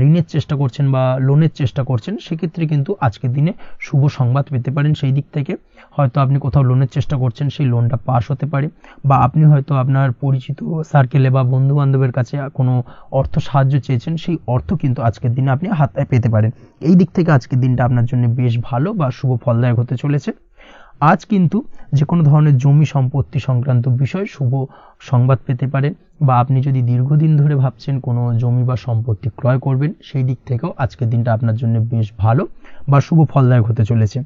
ঋণের চেষ্টা করছেন বা লোনের চেষ্টা করছেন সেক্ষেত্রে কিন্তু আজকের দিনে শুভ সংবাদ পেতে পারেন। সেই দিক থেকে হয়তো আপনি কোথাও লোনের চেষ্টা করছেন, সেই লোনটা পাস হতে পারে, বা আপনি হয়তো আপনার পরিচিত সার্কেলে বা বন্ধু বান্ধবের কাছে কোনো অর্থ সাহায্য চেয়েছেন, সেই অর্থ কিন্তু আজকের দিনে আপনি হাতে পেতে পারেন। এই দিক থেকে আজকের দিনটা আপনার জন্য বেশ ভালো বা শুভ ফলদায়ক হতে চলেছে। আজ কিন্তু যে কোনো ধরনের জমি সম্পত্তি সংক্রান্ত বিষয় শুভ সংবাদ পেতে পারেন, বা আপনি যদি দীর্ঘদিন ধরে ভাবছেন কোনো জমি বা সম্পত্তি ক্রয় করবেন, সেই দিক থেকেও আজকের দিনটা আপনার জন্য বেশ ভালো বা শুভ ফলদায়ক হতে চলেছে।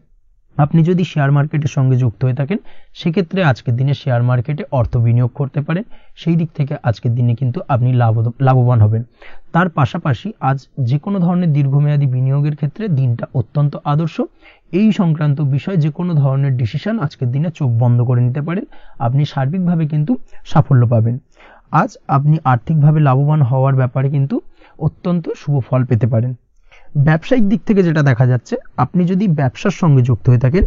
আপনি যদি শেয়ার মার্কেটের সঙ্গে যুক্ত হয়ে থাকেন সেক্ষেত্রে আজকের দিনে শেয়ার মার্কেটে অর্থ বিনিয়োগ করতে পারেন। সেই দিক থেকে আজকের দিনে কিন্তু আপনি লাভবান হবেন। তার পাশাপাশি আজ যে কোনো ধরনের দীর্ঘমেয়াদী বিনিয়োগের ক্ষেত্রে দিনটা অত্যন্ত আদর্শ। এই সংক্রান্ত বিষয় যে কোনো ধরনের ডিসিশন আজকের দিনে চোখ বন্ধ করে নিতে পারেন, আপনি সার্বিকভাবে কিন্তু সাফল্য পাবেন। আজ আপনি আর্থিকভাবে লাভবান হওয়ার ব্যাপারে কিন্তু অত্যন্ত শুভ ফল পেতে পারেন। ব্যবসায়িক দিক থেকে যেটা দেখা যাচ্ছে, আপনি যদি ব্যবসার সঙ্গে যুক্ত হয়ে থাকেন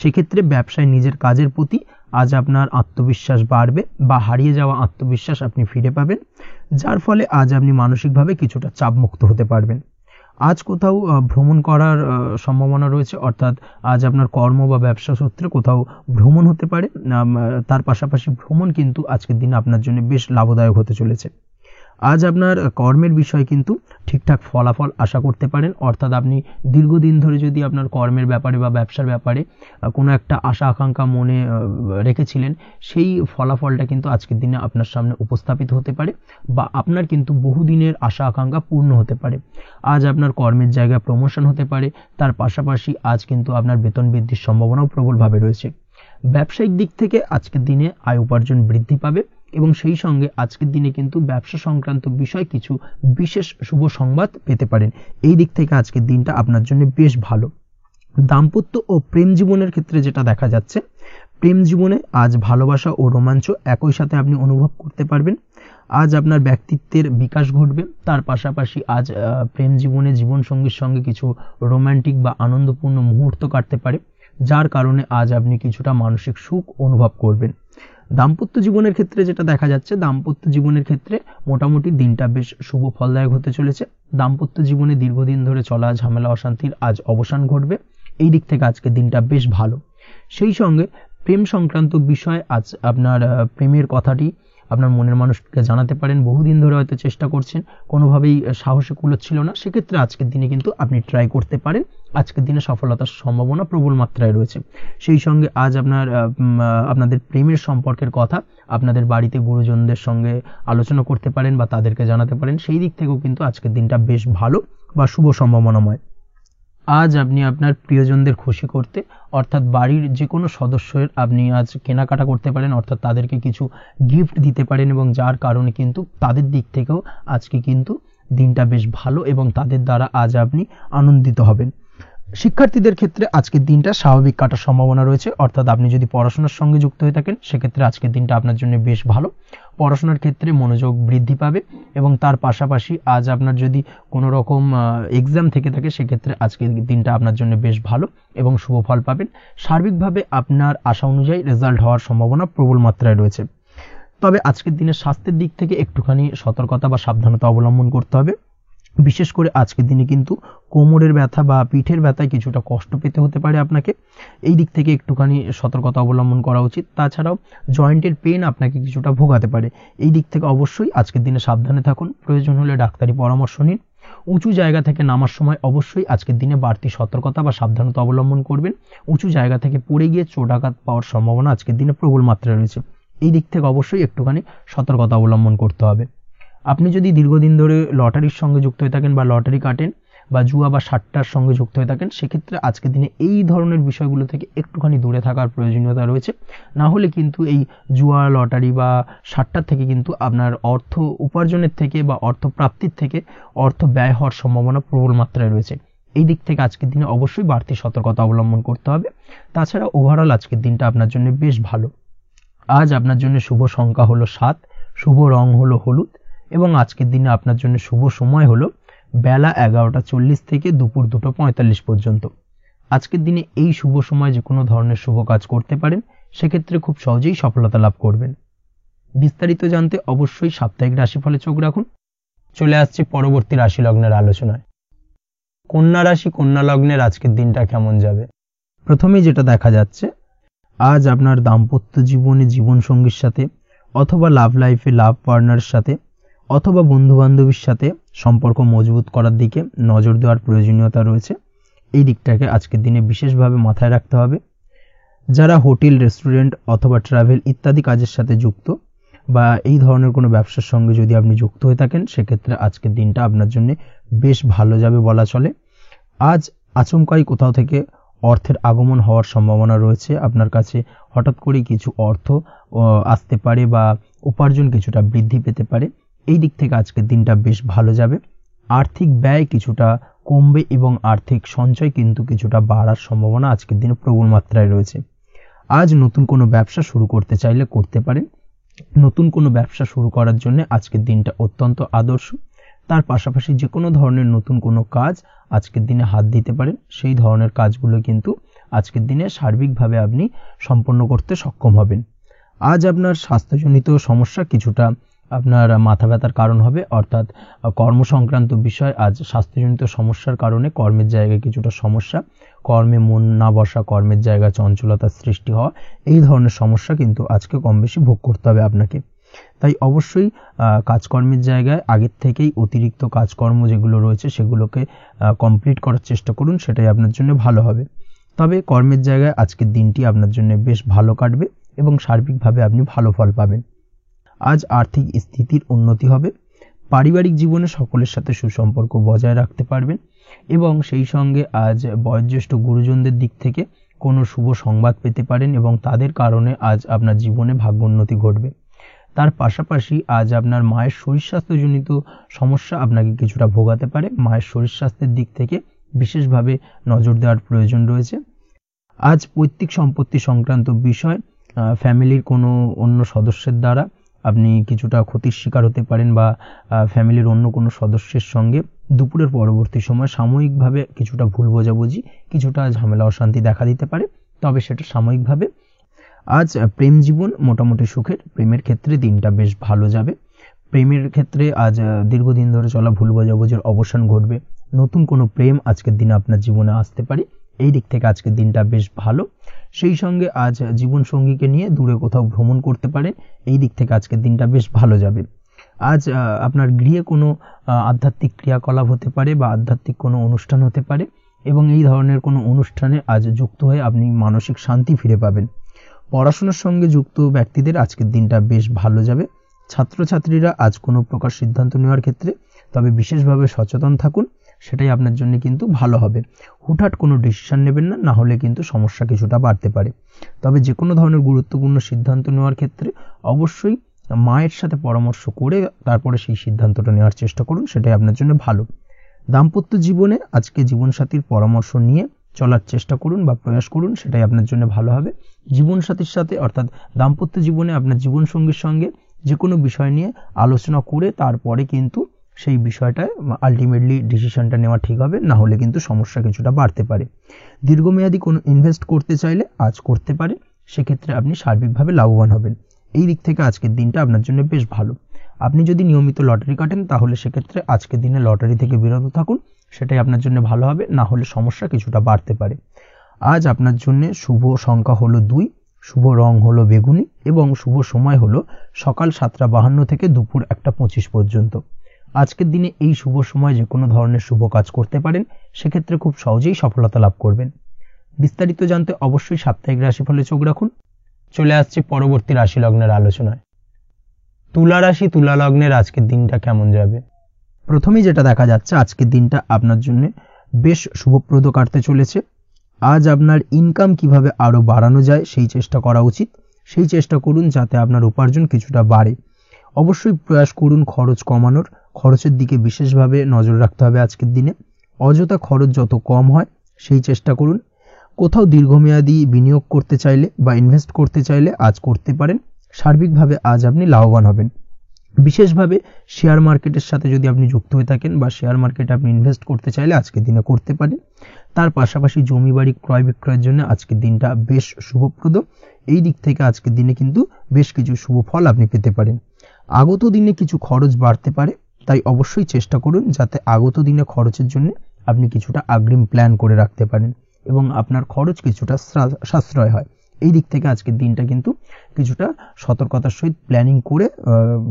সেক্ষেত্রে ব্যবসায় নিজের কাজের প্রতি আজ আপনার আত্মবিশ্বাস বাড়বে, বা হারিয়ে যাওয়া আত্মবিশ্বাস আপনি ফিরে পাবেন, যার ফলে আজ আপনি মানসিকভাবে কিছুটা চাপমুক্ত হতে পারবেন। আজ কোথাও ভ্রমণ করার সম্ভাবনা রয়েছে, অর্থাৎ আজ আপনার কর্ম বা ব্যবসা সূত্রে কোথাও ভ্রমণ হতে পারে। তার পাশাপাশি ভ্রমণ কিন্তু আজকের দিনে আপনার জন্য বেশ লাভদায়ক হতে চলেছে। আজ আপনার কর্মের বিষয়ে কিন্তু ঠিকঠাক ফলাফল আশা করতে পারেন, অর্থাৎ আপনি দীর্ঘদিন ধরে যদি আপনার কর্মের ব্যাপারে বা ব্যবসার ব্যাপারে কোনো একটা আশা আকাঙ্ক্ষা মনে রেখেছিলেন, সেই ফলাফলটা কিন্তু আজকের দিনে আপনার সামনে উপস্থাপিত হতে পারে, বা আপনার কিন্তু বহুদিনের আশা আকাঙ্ক্ষা পূর্ণ হতে পারে। আজ আপনার কর্মের জায়গায় প্রমোশন হতে পারে, তার পাশাপাশি আজ কিন্তু আপনার বেতন বৃদ্ধির সম্ভাবনাও প্রবলভাবে রয়েছে। ব্যবসায়িক দিক থেকে আজকের দিনে আয় উপার্জন বৃদ্ধি পাবে, এবং সেই সঙ্গে আজকের দিনে কিন্তু ব্যবসা সংক্রান্ত বিষয় কিছু বিশেষ শুভ সংবাদ পেতে পারেন। এই দিক থেকে আজকের দিনটা আপনার জন্য বেশ ভালো। দাম্পত্য ও প্রেম জীবনের ক্ষেত্রে যেটা দেখা যাচ্ছে, প্রেম জীবনে আজ ভালোবাসা ও রোমাঞ্চ একই সাথে আপনি অনুভব করতে পারবেন। আজ আপনার ব্যক্তিত্বের বিকাশ ঘটবে, তার পাশাপাশি আজ প্রেম জীবনে জীবনসঙ্গীর সঙ্গে কিছু রোমান্টিক বা আনন্দপূর্ণ মুহূর্ত কাটতে পারে, যার কারণে আজ আপনি কিছুটা মানসিক সুখ অনুভব করবেন। দাম্পত্য জীবনের ক্ষেত্রে যেটা দেখা যাচ্ছে, দাম্পত্য জীবনের ক্ষেত্রে মোটামুটি দিনটা বেশ শুভ ফলদায়ক হতে চলেছে। দাম্পত্য জীবনে দীর্ঘদিন ধরে চলা ঝামেলা অশান্তির আজ অবসান ঘটবে। এই দিক থেকে আজকে দিনটা বেশ ভালো। সেই সঙ্গে প্রেম সংক্রান্ত বিষয় আজ আপনার প্রেমের কথাটি আপনার মনের মানুষকে জানাতে পারেন। বহুদিন ধরে হয়তো চেষ্টা করছেন, কোনোভাবেই সাহসে কুলোচ্ছিল না, সেক্ষেত্রে আজকের দিনে কিন্তু আপনি ট্রাই করতে পারেন। আজকের দিনে সফলতার সম্ভাবনা প্রবল মাত্রায় রয়েছে। সেই সঙ্গে আজ আপনাদের প্রেমের সম্পর্কের কথা আপনাদের বাড়িতে গুরুজনদের সঙ্গে আলোচনা করতে পারেন বা তাদেরকে জানাতে পারেন। সেই দিক থেকেও কিন্তু আজকের দিনটা বেশ ভালো বা শুভ সম্ভাবনাময়। আজ আপনি আপনার প্রিয়জনদের খুশি করতে, অর্থাৎ বাড়ির যে কোনো সদস্যের আপনি আজ কেনাকাটা করতে পারেন, অর্থাৎ তাদেরকে কিছু গিফট দিতে পারেন, এবং যার কারণে কিন্তু তাদের দিক থেকেও আজকে কিন্তু দিনটা বেশ ভালো, এবং তাদের দ্বারা আজ আপনি আনন্দিত হবেন। শিক্ষার্থীদের ক্ষেত্রে আজকের দিনটা স্বাভাবিক কাটার সম্ভাবনা রয়েছে, অর্থাৎ আপনি যদি পড়াশোনার সঙ্গে যুক্ত হয়ে থাকেন সেক্ষেত্রে আজকের দিনটা আপনার জন্য বেশ ভালো। পড়াশোনার ক্ষেত্রে মনোযোগ বৃদ্ধি পাবে, এবং তার পাশাপাশি আজ আপনার যদি কোনো রকম এক্সাম থেকে থাকে সেক্ষেত্রে আজকের দিনটা আপনার জন্য বেশ ভালো এবং শুভ ফল পাবেন। সার্বিকভাবে আপনার আশা অনুযায়ী রেজাল্ট হওয়ার সম্ভাবনা প্রবল মাত্রায় রয়েছে। তবে আজকের দিনে স্বাস্থ্যের দিক থেকে একটুখানি সতর্কতা বা সাবধানতা অবলম্বন করতে হবে। বিশেষ করে আজকের দিনে কিন্তু কোমরের ব্যথা বা পিঠের ব্যথায় কিছুটা কষ্ট পেতে হতে পারে আপনাকে। এই দিক থেকে একটুখানি সতর্কতা অবলম্বন করা উচিত। তাছাড়াও জয়েন্টের পেন আপনাকে কিছুটা ভোগাতে পারে। এই দিক থেকে অবশ্যই আজকের দিনে সাবধানে থাকুন, প্রয়োজন হলে ডাক্তারি পরামর্শ নিন। উঁচু জায়গা থেকে নামার সময় অবশ্যই আজকের দিনে বাড়তি সতর্কতা বা সাবধানতা অবলম্বন করবেন। উঁচু জায়গা থেকে পড়ে গিয়ে চোটাঘাত পাওয়ার সম্ভাবনা আজকের দিনে প্রবল মাত্রায় রয়েছে। এই দিক থেকে অবশ্যই একটুখানি সতর্কতা অবলম্বন করতে হবে। আপনি যদি দীর্ঘদিন ধরে লটারির সঙ্গে যুক্ত হয়ে থাকেন বা লটারি কাটেন বা জুয়া বা সাট্টার সঙ্গে যুক্ত হয়ে থাকেন সেক্ষেত্রে আজকের দিনে এই ধরনের বিষয়গুলো থেকে একটুখানি দূরে থাকার প্রয়োজনীয়তা রয়েছে। না হলে কিন্তু এই জুয়া, লটারি বা সাট্টার থেকে কিন্তু আপনার অর্থ উপার্জনের থেকে বা অর্থ প্রাপ্তির থেকে অর্থ ব্যয় হওয়ার সম্ভাবনা প্রবল মাত্রায় রয়েছে। এই দিক থেকে আজকের দিনে অবশ্যই বাড়তি সতর্কতা অবলম্বন করতে হবে। তাছাড়া ওভারঅল আজকের দিনটা আপনার জন্য বেশ ভালো। আজ আপনার জন্য শুভ সংখ্যা হলো 7, শুভ রং হলো হলুদ, এবং আজকের দিনে আপনার জন্য শুভ সময় হলো বেলা 11:40 থেকে দুপুর 2:45 পর্যন্ত। আজকের দিনে এই শুভ সময় যে কোনো ধরনের শুভ কাজ করতে পারেন, সেক্ষেত্রে খুব সহজেই সফলতা লাভ করবেন। বিস্তারিত জানতে অবশ্যই সাপ্তাহিক রাশিফলে চোখ রাখুন। চলে আসছে পরবর্তী রাশি লগ্নের আলোচনায়। কন্যা রাশি, কন্যা লগ্নের আজকের দিনটা কেমন যাবে? প্রথমেই যেটা দেখা যাচ্ছে, আজ আপনার দাম্পত্য জীবনে জীবনসঙ্গীর সাথে অথবা লাভ লাইফে লাভ পার্টনারের সাথে অথবা বন্ধু বান্ধবীর সাথে সম্পর্ক মজবুত করার দিকে নজর দেওয়ার প্রয়োজনীয়তা রয়েছে। এই দিকটাকে আজকের দিনে বিশেষভাবে মাথায় রাখতে হবে। যারা হোটেল, রেস্টুরেন্ট অথবা ট্রাভেল ইত্যাদি কাজের সাথে যুক্ত বা এই ধরনের কোনো ব্যবসার সঙ্গে যদি আপনি যুক্ত হয়ে থাকেন, সেক্ষেত্রে আজকের দিনটা আপনার জন্য বেশ ভালো যাবে বলা চলে। আজ আচমকাই কোথাও থেকে অর্থের আগমন হওয়ার সম্ভাবনা রয়েছে। আপনার কাছে হঠাৎ করেই কিছু অর্থ আসতে পারে বা উপার্জন কিছুটা বৃদ্ধি পেতে পারে। এই দিক থেকে আজকের দিনটা বেশ ভালো যাবে। আর্থিক ব্যয় কিছুটা কমবে এবং আর্থিক সঞ্চয় কিন্তু কিছুটা বাড়ার সম্ভাবনা আজকের দিনে প্রবল মাত্রায় রয়েছে। আজ নতুন কোনো ব্যবসা শুরু করতে চাইলে করতে পারেন। নতুন কোনো ব্যবসা শুরু করার জন্য আজকের দিনটা অত্যন্ত আদর্শ। তার পাশাপাশি যে কোনো ধরনের নতুন কোনো কাজ আজকের দিনে হাত দিতে পারেন। সেই ধরনের কাজগুলো কিন্তু আজকের দিনে সার্বিকভাবে আপনি সম্পন্ন করতে সক্ষম হবেন। আজ আপনার স্বাস্থ্যজনিত সমস্যা কিছুটা আপনার মাথা ব্যথার কারণ হবে, অর্থাৎ কর্মসংক্রান্ত বিষয়। আজ স্বাস্থ্যজনিত সমস্যার কারণে কর্মের জায়গায় কিছুটা সমস্যা, কর্মে মন না বসা, কর্মের জায়গায় চঞ্চলতার সৃষ্টি হওয়া, এই ধরনের সমস্যা কিন্তু আজকে কম বেশি ভোগ করতে হবে আপনাকে। তাই অবশ্যই কাজকর্মের জায়গায় আগের থেকেই অতিরিক্ত কাজকর্ম যেগুলো রয়েছে সেগুলোকে কমপ্লিট করার চেষ্টা করুন, সেটাই আপনার জন্য ভালো হবে। তবে কর্মের জায়গায় আজকের দিনটি আপনার জন্য বেশ ভালো কাটবে এবং সার্বিকভাবে আপনি ভালো ফল পাবেন। আজ আর্থিক স্থিতির উন্নতি হবে। পারিবারিক জীবনে সকলের সাথে সুসম্পর্ক বজায় রাখতে পারবেন এবং সেই সঙ্গে আজ বয়োজ্যেষ্ঠ গুরুজনদের দিক থেকে কোনো শুভ সংবাদ পেতে পারেন এবং তাদের কারণে আজ আপনার জীবনে ভাগ্যোন্নতি ঘটবে। তার পাশাপাশি আজ আপনার মায়ের শরীর স্বাস্থ্যজনিত সমস্যা আপনাকে কিছুটা ভোগাতে পারে। মায়ের শরীর স্বাস্থ্যের দিক থেকে বিশেষভাবে নজর দেওয়ার প্রয়োজন রয়েছে। আজ পৈতৃক সম্পত্তি সংক্রান্ত বিষয়, ফ্যামিলির কোনো অন্য সদস্যের দ্বারা আপনি কিছুটা ক্ষতির শিকার হতে পারেন বা ফ্যামিলির অন্য কোনো সদস্যের সঙ্গে দুপুরের পরবর্তী সময় সাময়িকভাবে কিছুটা ভুল বোঝাবুঝি, কিছুটা ঝামেলা অশান্তি দেখা দিতে পারে, তবে সেটা সাময়িকভাবে। আজ প্রেম জীবন মোটামুটি সুখের। প্রেমের ক্ষেত্রে দিনটা বেশ ভালো যাবে। প্রেমের ক্ষেত্রে আজ দীর্ঘদিন ধরে চলা ভুল বোঝাবুঝির অবসান ঘটবে। নতুন কোনো প্রেম আজকের দিনে আপনার জীবনে আসতে পারে। এই দিক থেকে আজকের দিনটা বেশ ভালো। সেই সঙ্গে আজ জীবন সঙ্গীকে নিয়ে দূরে কোথাও ভ্রমণ করতে পারেন। এই দিক থেকে আজকের দিনটা বেশ ভালো যাবে। আজ আপনার গৃহে কোনো আধ্যাত্মিক ক্রিয়াকলাপ হতে পারে বা আধ্যাত্মিক কোনো অনুষ্ঠান হতে পারে এবং এই ধরনের কোনো অনুষ্ঠানে আজ যুক্ত হয়ে আপনি মানসিক শান্তি ফিরে পাবেন। পড়াশোনার সঙ্গে যুক্ত ব্যক্তিদের আজকের দিনটা বেশ ভালো যাবে। ছাত্রছাত্রীরা আজ কোনো প্রকার সিদ্ধান্ত নেওয়ার ক্ষেত্রে তবে বিশেষভাবে সচেতন থাকুন, সেটাই আপনার জন্য কিন্তু ভালো হবে। হুটহাট কোনো ডিসিশন নেবেন না, না হলে কিন্তু সমস্যা কিছুটা বাড়তে পারে। তবে যে কোনো ধরনের গুরুত্বপূর্ণ সিদ্ধান্ত নেওয়ার ক্ষেত্রে অবশ্যই মায়ের সাথে পরামর্শ করে তারপরে সেই সিদ্ধান্তটা নেওয়ার চেষ্টা করুন, সেটাই আপনার জন্য ভালো। দাম্পত্য জীবনে আজকে জীবনসাথীর পরামর্শ নিয়ে চলার চেষ্টা করুন বা প্রয়াস করুন, সেটাই আপনার জন্য ভালো হবে। জীবনসাথীর সাথে অর্থাৎ দাম্পত্য জীবনে আপনার জীবনসঙ্গীর সঙ্গে যে কোনো বিষয় নিয়ে আলোচনা করে তারপরে কিন্তু সেই বিষয়টায় আলটিমেটলি ডিসিশনটা নেওয়া ঠিক হবে, না হলে কিন্তু সমস্যা কিছুটা বাড়তে পারে। দীর্ঘমেয়াদী কোনো ইনভেস্ট করতে চাইলে আজ করতে পারে, সেক্ষেত্রে আপনি সার্বিকভাবে লাভবান হবেন। এই দিক থেকে আজকের দিনটা আপনার জন্য বেশ ভালো। আপনি যদি নিয়মিত লটারি কাটেন তাহলে সেক্ষেত্রে আজকের দিনে লটারি থেকে বিরত থাকুন, সেটাই আপনার জন্য ভালো হবে, না হলে সমস্যা কিছুটা বাড়তে পারে। আজ আপনার জন্য শুভ সংখ্যা হলো 2, শুভ রং হলো বেগুনি এবং শুভ সময় হলো সকাল 7:52 থেকে দুপুর 1:25 পর্যন্ত। আজকের দিনে এই শুভ সময় যে কোনো ধরনের শুভ কাজ করতে পারেন, সেক্ষেত্রে খুব সহজেই সফলতা লাভ করবেন। বিস্তারিত জানতে অবশ্যই সাপ্তাহিক রাশিফলে চোখ রাখুন। চলে আসছে পরবর্তী রাশি লগ্নের আলোচনায়। তুলা রাশি, তুলা লগ্নের আজকের দিনটা কেমন যাবে? প্রথমেই যেটা দেখা যাচ্ছে, আজকের দিনটা আপনার জন্য বেশ শুভপ্রদ কাটতে চলেছে। আজ আপনার ইনকাম কিভাবে আরো বাড়ানো যায় সেই চেষ্টা করা উচিত। সেই চেষ্টা করুন যাতে আপনার উপার্জন কিছুটা বাড়ে। অবশ্যই প্রয়াস করুন খরচ কমানোর। খরচের দিকে বিশেষভাবে নজর রাখতে হবে আজকের দিনে। অযথা খরচ যত কম হয় সেই চেষ্টা করুন। কোথাও দীর্ঘমেয়াদী বিনিয়োগ করতে চাইলে বা ইনভেস্ট করতে চাইলে আজ করতে পারেন। সার্বিকভাবে আজ আপনি লাভবান হবেন। বিশেষভাবে শেয়ার মার্কেটের সাথে যদি আপনি যুক্ত হয়ে থাকেন বা শেয়ার মার্কেটে আপনি ইনভেস্ট করতে চাইলে আজকের দিনে করতে পারেন। তার পাশাপাশি জমি বাড়ি ক্রয় বিক্রয়ের জন্য আজকের দিনটা বেশ শুভপ্রদ। এই দিক থেকে আজকের দিনে কিন্তু বেশ কিছু শুভ ফল আপনি পেতে পারেন। আগত দিনে কিছু খরচ বাড়তে পারে, তাই অবশ্যই চেষ্টা করুন যাতে আগত দিনে খরচের জন্য আপনি কিছুটা অগ্রিম প্ল্যান করে রাখতে পারেন এবং আপনার খরচ কিছুটা সাশ্রয় হয়। এই দিক থেকে আজকের দিনটা কিন্তু কিছুটা সতর্কতার সহিত প্ল্যানিং করে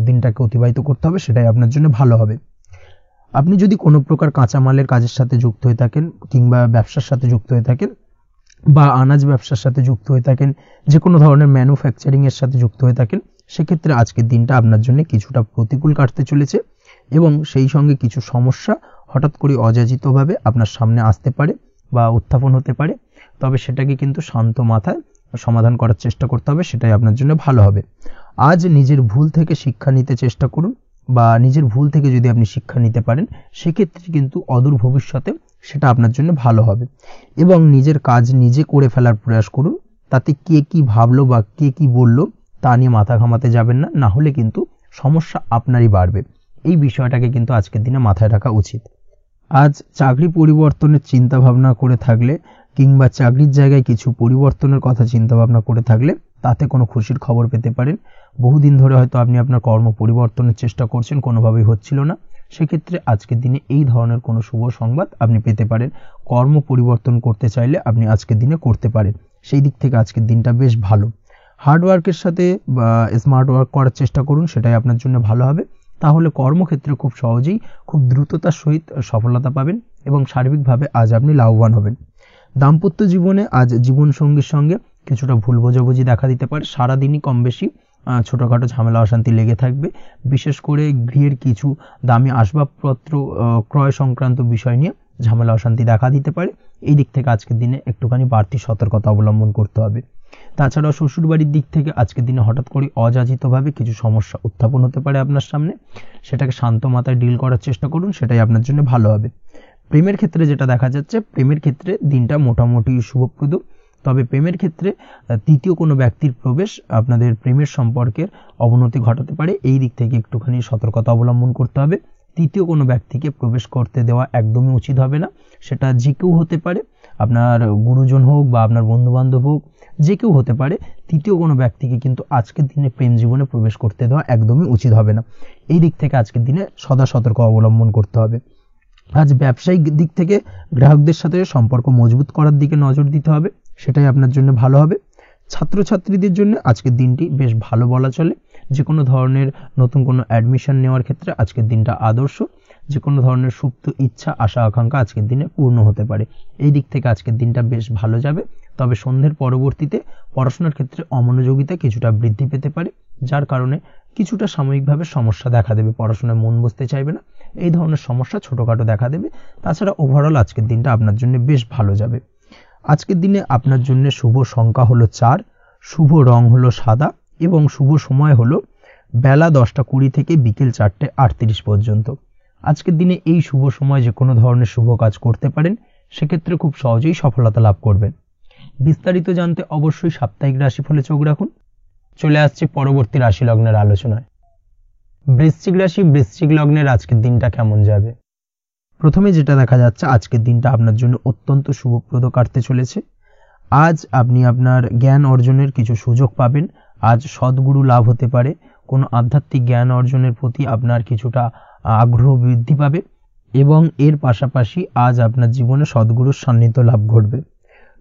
দিনটাকে অতিবাহিত করতে হবে, সেটাই আপনার জন্য ভালো হবে। আপনি যদি কোনো প্রকার কাঁচামালের কাজের সাথে যুক্ত হয়ে থাকেন কিংবা ব্যবসার সাথে যুক্ত হয়ে থাকেন বা আনাজ ব্যবসার সাথে যুক্ত হয়ে থাকেন, যে কোনো ধরনের ম্যানুফ্যাকচারিং এর সাথে যুক্ত হয়ে থাকেন, সেক্ষেত্রে আজকের দিনটা আপনার জন্য কিছুটা প্রতিকূল কাটতে চলেছে এবং সেই সঙ্গে কিছু সমস্যা হঠাৎ করে অযাচিতভাবে আপনার সামনে আসতে পারে বা উত্থাপন হতে পারে। তবে সেটাকে কিন্তু শান্ত মাথায় সমাধান করার চেষ্টা করতে হবে, সেটাই আপনার জন্য ভালো হবে। আজ নিজের ভুল থেকে শিক্ষা নিতে চেষ্টা করুন বা নিজের ভুল থেকে যদি আপনি শিক্ষা নিতে পারেন সেক্ষেত্রে কিন্তু অদূর ভবিষ্যতে সেটা আপনার জন্য ভালো হবে এবং নিজের কাজ নিজে করে ফেলার প্রয়াস করুন। তাতে কে কি ভাবলো বা কে কি বললো তা নিয়ে মাথা ঘামাতে যাবেন না, না হলে কিন্তু সমস্যা আপনারই বাড়বে। এই বিষয়টাকে কিন্তু আজকের দিনে মাথায় রাখা উচিত। আজ চাকরি পরিবর্তনের চিন্তা ভাবনা করে থাকলে কিংবা চাকরির জায়গায় কিছু পরিবর্তনের কথা চিন্তা ভাবনা করে থাকলে তাতে কোনো খুশির খবর পেতে পারেন। বহুদিন ধরে হয়তো আপনি আপনার কর্ম পরিবর্তনের চেষ্টা করছেন, কোনোভাবেই হচ্ছিল না, সেক্ষেত্রে আজকের দিনে এই ধরনের কোনো শুভ সংবাদ আপনি পেতে পারেন। কর্ম পরিবর্তন করতে চাইলে আপনি আজকের দিনে করতে পারেন, সেই দিক থেকে আজকের দিনটা বেশ ভালো। হার্ড ওয়ার্কের সাথে বা স্মার্ট ওয়ার্ক করার চেষ্টা করুন, সেটাই আপনার জন্য ভালো হবে। তাহলে কর্মক্ষেত্রে খুব সহজেই খুব দ্রুততার সহিত সফলতা পাবেন এবং সার্বিকভাবে আজ আপনি লাভবান হবেন। দাম্পত্য জীবনে আজ জীবনসঙ্গীর সঙ্গে কিছুটা ভুল বোঝাবুঝি দেখা দিতে পারে। সারাদিনই কম বেশি ছোটোখাটো ঝামেলা অশান্তি লেগে থাকবে। বিশেষ করে গৃহের কিছু দামি আসবাবপত্র ক্রয় সংক্রান্ত বিষয় নিয়ে ঝামেলা অশান্তি দেখা দিতে পারে। এই দিক থেকে আজকের দিনে একটুখানি বাড়তি সতর্কতা অবলম্বন করতে হবে। তাছাড়াও শ্বশুরবাড়ির দিক থেকে আজকের দিনে হঠাৎ করে অযাচিতভাবে কিছু সমস্যা উত্থাপন হতে পারে আপনার সামনে, সেটাকে শান্ত মাথায় ডিল করার চেষ্টা করুন, সেটাই আপনার জন্য ভালো হবে। প্রেমের ক্ষেত্রে যেটা দেখা যাচ্ছে, প্রেমের ক্ষেত্রে দিনটা মোটামুটি শুভপ্রদ। তবে প্রেমের ক্ষেত্রে তৃতীয় কোনো ব্যক্তির প্রবেশ আপনাদের প্রেমের সম্পর্কের অবনতি ঘটাতে পারে। এই দিক থেকে একটুখানি সতর্কতা অবলম্বন করতে হবে। তৃতীয় কোনো ব্যক্তিকে প্রবেশ করতে দেওয়া একদমই উচিত হবে না। সেটা যে কেউ হতে পারে, আপনার গুরুজন হোক বা আপনার বন্ধুবান্ধব হোক, যে কেউ হতে পারে। তৃতীয় কোনো ব্যক্তিকে কিন্তু আজকের দিনে প্রেম জীবনে প্রবেশ করতে দেওয়া একদমই উচিত হবে না। এই দিক থেকে আজকের দিনে সদা সতর্ক অবলম্বন করতে হবে। আজ ব্যবসায়িক দিক থেকে গ্রাহকদের সাথে সম্পর্ক মজবুত করার দিকে নজর দিতে হবে, সেটাই আপনার জন্য ভালো হবে। ছাত্রছাত্রীদের জন্য আজকের দিনটি বেশ ভালো বলা চলে। যে কোনো ধরনের নতুন কোনো অ্যাডমিশন নেওয়ার ক্ষেত্রে আজকের দিনটা আদর্শ। যে কোনো ধরনের সুপ্ত ইচ্ছা আশা আকাঙ্ক্ষা আজকের দিনে পূর্ণ হতে পারে। এই দিক থেকে আজকের দিনটা বেশ ভালো যাবে। তবে সন্ধ্যের পরবর্তীতে পড়াশোনার ক্ষেত্রে অমনোযোগিতা কিছুটা বৃদ্ধি পেতে পারে, যার কারণে কিছুটা সাময়িকভাবে সমস্যা দেখা দেবে, পড়াশোনায় মন বসতে চাইবে না, এই ধরনের সমস্যা ছোটোখাটো দেখা দেবে। তাছাড়া ওভারঅল আজকের দিনটা আপনার জন্য বেশ ভালো যাবে। আজকের দিনে আপনার জন্য শুভ সংখ্যা হলো 4, শুভ রং হলো সাদা এবং শুভ সময় হলো বেলা 10:20 থেকে বিকেল 4:38 পর্যন্ত। আজকের দিনে এই শুভ সময় যে কোনো ধরনের শুভ কাজ করতে পারেন, সেক্ষেত্রে খুব সহজেই সফলতা লাভ করবেন। বিস্তারিত জানতে অবশ্যই সাপ্তাহিক রাশিফলে চোখ রাখুন। চলে আসছে পরবর্তী রাশি লগ্নের আলোচনায়। বৃশ্চিক রাশি, বৃশ্চিক লগ্নের আজকের দিনটা কেমন যাবে? প্রথমে যেটা দেখা যাচ্ছে, আজকের দিনটা আপনার জন্য অত্যন্ত শুভপ্রদ কাটতে চলেছে। আজ আপনি আপনার জ্ঞান অর্জনের কিছু সুযোগ পাবেন। আজ সদ্গুরু লাভ হতে পারে। কোনো আধ্যাত্মিক জ্ঞান অর্জনের প্রতি আপনার কিছুটা আগ্রহ বৃদ্ধি পাবে এবং এর পাশাপাশি আজ আপনার জীবনে সদ্গুরুর সান্নিধ্য লাভ ঘটবে।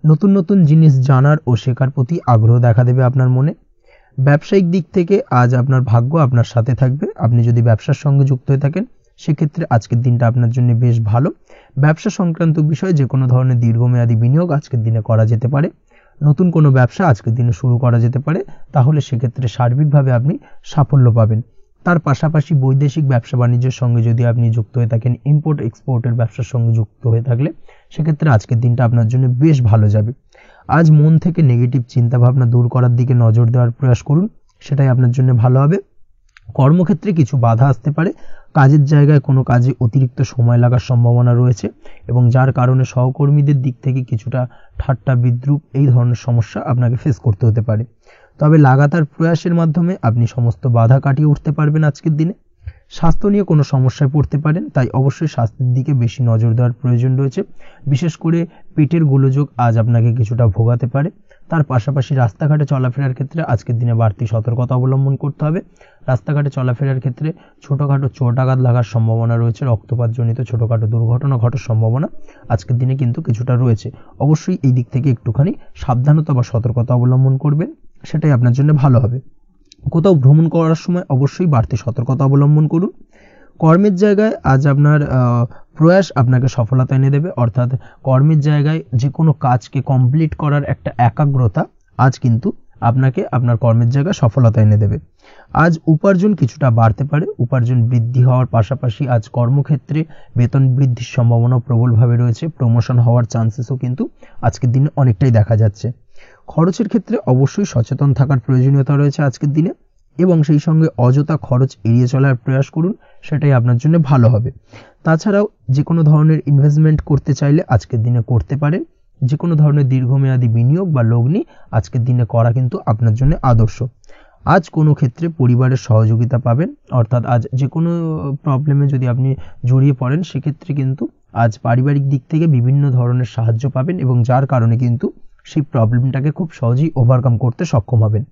নতুন নতুন জিনিস জানার ও শেখার প্রতি আগ্রহ দেখা দেবে আপনার মনে। ব্যবসায়িক দিক থেকে আজ আপনার ভাগ্য আপনার সাথে থাকবে। আপনি যদি ব্যবসার সঙ্গে যুক্ত হয়ে থাকেন, সেক্ষেত্রে আজকের দিনটা আপনার জন্য বেশ ভালো। ব্যবসা সংক্রান্ত বিষয়ে যে কোনো ধরনের দীর্ঘমেয়াদী বিনিয়োগ আজকের দিনে করা যেতে পারে। নতুন কোনো ব্যবসা আজকের দিনে শুরু করা যেতে পারে, তাহলে সেক্ষেত্রে সার্বিকভাবে আপনি সাফল্য পাবেন। তার পাশাপাশি বৈদেশিক ব্যবসা বাণিজ্যের সঙ্গে যদি আপনি যুক্ত হয়ে থাকেন, ইম্পোর্ট এক্সপোর্টের ব্যবসার সঙ্গে যুক্ত হয়ে থাকলে, সেক্ষেত্রে আজকের দিনটা আপনার জন্য বেশ ভালো যাবে। আজ মন থেকে নেগেটিভ চিন্তাভাবনা দূর করার দিকে নজর দেওয়ার প্রয়াস করুন, সেটাই আপনার জন্য ভালো হবে। কর্মক্ষেত্রে কিছু বাধা আসতে পারে। কাজের জায়গায় কোনো কাজে অতিরিক্ত সময় লাগার সম্ভাবনা রয়েছে এবং যার কারণে সহকর্মীদের দিক থেকে কিছুটা ঠাট্টা বিদ্রূপ এই ধরনের সমস্যা আপনাকে ফেস করতে হতে পারে। তবে লাগাতার প্রয়াসের মাধ্যমে আপনি সমস্ত বাধা কাটিয়ে উঠতে পারবেন আজকের দিনে। স্বাস্থ্য নিয়ে কোনো সমস্যায় পড়তে পারেন, তাই অবশ্যই স্বাস্থ্যের দিকে বেশি নজর দেওয়ার প্রয়োজন রয়েছে। বিশেষ করে পেটের গোলযোগ আজ আপনাকে কিছুটা ভোগাতে পারে। তার পাশাপাশি রাস্তাঘাটে চলাফেরার ক্ষেত্রে আজকের দিনে বাড়তি সতর্কতা অবলম্বন করতে হবে। রাস্তাঘাটে চলাফেরার ক্ষেত্রে ছোটোখাটো চোট আঘাত লাগার সম্ভাবনা রয়েছে, রক্তপাতজনিত ছোটোখাটো দুর্ঘটনা ঘটার সম্ভাবনা আজকের দিনে কিন্তু কিছুটা রয়েছে। অবশ্যই এই দিক থেকে একটুখানি সাবধানতা বা সতর্কতা অবলম্বন করবেন, সেটাই আপনার জন্য ভালো হবে। কোথাও ভ্রমণ করার সময় অবশ্যই বাড়তি সতর্কতা অবলম্বন করুন। কর্মের জায়গায় আজ আপনার প্রয়াস আপনাকে সফলতা এনে দেবে, অর্থাৎ কর্মের জায়গায় যে কোনো কাজকে কমপ্লিট করার একটা একাগ্রতা আজ কিন্তু আপনাকে আপনার কর্মের জায়গায় সফলতা এনে দেবে। আজ উপার্জন কিছুটা বাড়তে পারে, উপার্জন বৃদ্ধি হওয়ার পাশাপাশি আজ কর্মক্ষেত্রে বেতন বৃদ্ধির সম্ভাবনা প্রবলভাবে রয়েছে। প্রমোশন হওয়ার চান্সেসও কিন্তু আজকের দিনে অনেকটাই দেখা যাচ্ছে। খরচের ক্ষেত্রে অবশ্যই সচেতন থাকার প্রয়োজনীয়তা রয়েছে আজকের দিনে, এবং সেই সঙ্গে অযথা খরচ এড়িয়ে চলার প্রয়াস করুন, সেটাই আপনার জন্য ভালো হবে। তাছাড়াও যে কোনো ধরনের ইনভেস্টমেন্ট করতে চাইলে আজকের দিনে করতে পারেন। যে কোনো ধরনের দীর্ঘমেয়াদী বিনিয়োগ বা লগ্নি আজকের দিনে করা কিন্তু আপনার জন্য আদর্শ। আজ কোনো ক্ষেত্রে পরিবারের সহযোগিতা পাবেন, অর্থাৎ আজ যে কোনো প্রবলেমে যদি আপনি জড়িয়ে পড়েন সেক্ষেত্রে কিন্তু আজ পারিবারিক দিক থেকে বিভিন্ন ধরনের সাহায্য পাবেন, এবং যার কারণে কিন্তু সেই প্রবলেমটাকে খুব সহজেই ওভারকাম করতে সক্ষম হবেন।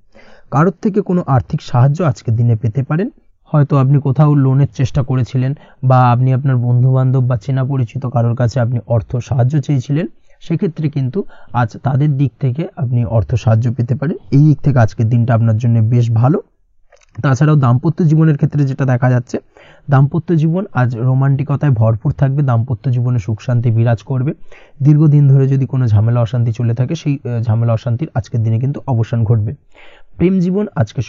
কারোর থেকে কোনো আর্থিক সাহায্য আজকের দিনে পেতে পারেন। হয়তো আপনি কোথাও লোনের চেষ্টা করেছিলেন, বা আপনি আপনার বন্ধু বান্ধব বা চেনা পরিচিত কারোর কাছে আপনি অর্থ সাহায্য চেয়েছিলেন, সেক্ষেত্রে কিন্তু আজ তাদের দিক থেকে আপনি অর্থ সাহায্য পেতে পারেন। এই দিক থেকে আজকের দিনটা আপনার জন্য বেশ ভালো। তাছাড়াও দাম্পত্য জীবনের ক্ষেত্রে যেটা দেখা যাচ্ছে, দাম্পত্য জীবন আজ রোমান্টিকতায় ভরপুর থাকবে। দাম্পত্য জীবনে সুখ শান্তি বিরাজ করবে। দীর্ঘদিন ধরে যদি কোনো ঝামেলা অশান্তি চলে থাকে, সেই ঝামেলা অশান্তির আজকের দিনে কিন্তু অবসান ঘটবে। প্রেম জীবন আজকে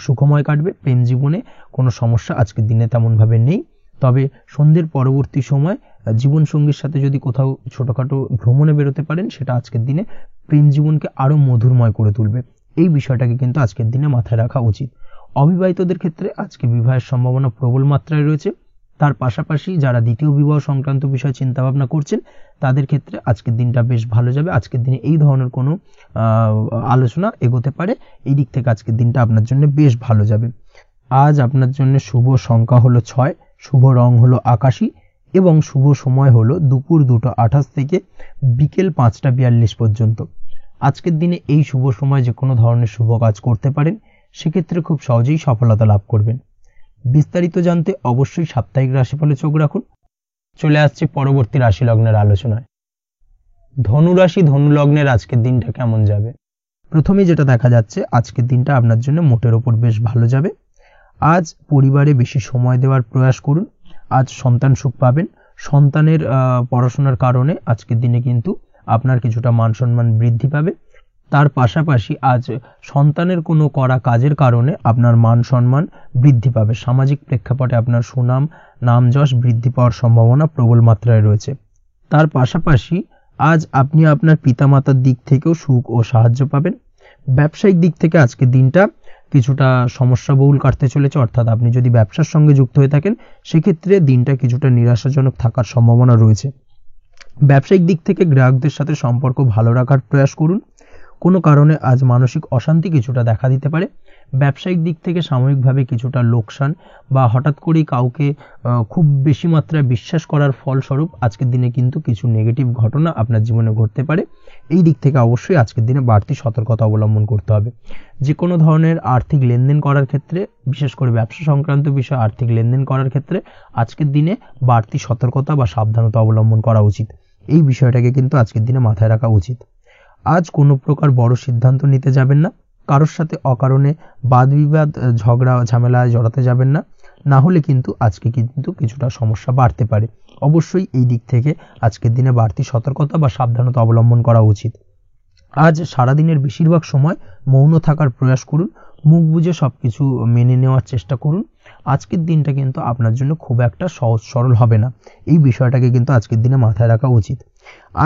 সুখময় কাটবে। প্রেম জীবনে কোনো সমস্যা আজকের দিনে তেমনভাবে নেই। তবে সন্ধ্যের পরবর্তী সময় জীবনসঙ্গীর সাথে যদি কোথাও ছোটোখাটো ভ্রমণে বেরোতে পারেন, সেটা আজকের দিনে প্রেম জীবনকে আরও মধুরময় করে তুলবে। এই বিষয়টাকে কিন্তু আজকের দিনে মাথায় রাখা উচিত। অবিবাহিতদের ক্ষেত্রে আজকে বিবাহের সম্ভাবনা প্রবল মাত্রায় রয়েছে। তার পাশাপাশি যারা দ্বিতীয় বিবাহ সংক্রান্ত বিষয়ে চিন্তাভাবনা করছেন, তাদের ক্ষেত্রে আজকের দিনটা বেশ ভালো যাবে। আজকের দিনে এই ধরনের কোনো আলোচনা এগোতে পারে। এই দিক থেকে আজকের দিনটা আপনার জন্য বেশ ভালো যাবে। আজ আপনার জন্য শুভ সংখ্যা হলো 6, শুভ রং হলো আকাশী, এবং শুভ সময় হলো দুপুর 2:28 থেকে বিকেল 5:42 পর্যন্ত। আজকের দিনে এই শুভ সময় যে কোনো ধরনের শুভ কাজ করতে পারেন, সেক্ষেত্রে খুব সহজেই সফলতা লাভ করবেন। বিস্তারিত জানতে অবশ্যই সাপ্তাহিক রাশিফলে চোখ রাখুন। চলে আসছে পরবর্তী রাশি লগ্নের আলোচনায়। ধনু রাশি ধনু লগ্নের আজকের দিনটা কেমন যাবে? প্রথমেই যেটা দেখা যাচ্ছে, আজকের দিনটা আপনার জন্য মোটের ওপর বেশ ভালো যাবে। আজ পরিবারে বেশি সময় দেওয়ার প্রয়াস করুন। আজ সন্তান সুখ পাবেন। সন্তানের পড়াশোনার কারণে আজকের দিনে কিন্তু আপনার কিছুটা মান সম্মান বৃদ্ধি পাবে। তার পাশাপাশি আজ সন্তানের কোনো করা কাজের কারণে আপনার মান সম্মান বৃদ্ধি পাবে। সামাজিক প্রেক্ষাপটে আপনার সুনাম নাম যশ বৃদ্ধি পাওয়ার সম্ভাবনা প্রবল মাত্রায় রয়েছে। তার পাশাপাশি আজ আপনি আপনার পিতামাতার দিক থেকেও সুখ ও সাহায্য পাবেন। ব্যবসায়িক দিক থেকে আজকের দিনটা কিছুটা সমস্যাবহুল কাটতে চলেছে, অর্থাৎ আপনি যদি ব্যবসার সঙ্গে যুক্ত হয়ে থাকেন, সেক্ষেত্রে দিনটা কিছুটা নিরাশাজনক থাকার সম্ভাবনা রয়েছে। ব্যবসায়িক দিক থেকে গ্রাহকদের সাথে সম্পর্ক ভালো রাখার প্রয়াস করুন। কোনো কারণে আজ মানসিক অশান্তি কিছুটা দেখা দিতে পারে। ব্যবসায়িক দিক থেকে সাময়িকভাবে কিছুটা লোকসান, বা হঠাৎ করেই কাউকে খুব বেশি মাত্রায় বিশ্বাস করার ফলস্বরূপ আজকের দিনে কিন্তু কিছু নেগেটিভ ঘটনা আপনার জীবনে ঘটতে পারে। এই দিক থেকে অবশ্যই আজকের দিনে বাড়তি সতর্কতা অবলম্বন করতে হবে। যে কোনো ধরনের আর্থিক লেনদেন করার ক্ষেত্রে, বিশেষ করে ব্যবসা সংক্রান্ত বিষয়ে আর্থিক লেনদেন করার ক্ষেত্রে আজকের দিনে বাড়তি সতর্কতা বা সাবধানতা অবলম্বন করা উচিত। এই বিষয়টাকে কিন্তু আজকের দিনে মাথায় রাখা উচিত। আজ কোনো প্রকার বড় সিদ্ধান্ত নিতে যাবেন না। কারোর সাথে অকারণে বাদ বিবাদ ঝগড়া ঝামেলায় জড়াতে যাবেন না, না হলে কিন্তু আজকে কিন্তু কিছুটা সমস্যা বাড়তে পারে। অবশ্যই এই দিক থেকে আজকের দিনে বাড়তি সতর্কতা বা সাবধানতা অবলম্বন করা উচিত। আজ সারাদিনের বেশিরভাগ সময় মৌন থাকার প্রয়াস করুন। মুখ বুজে সবকিছু মেনে নেওয়ার চেষ্টা করুন। আজকের দিনটা কিন্তু আপনার জন্য খুব একটা সহজ সরল হবে না। এই বিষয়টাকে কিন্তু আজকের দিনে মাথায় রাখা উচিত।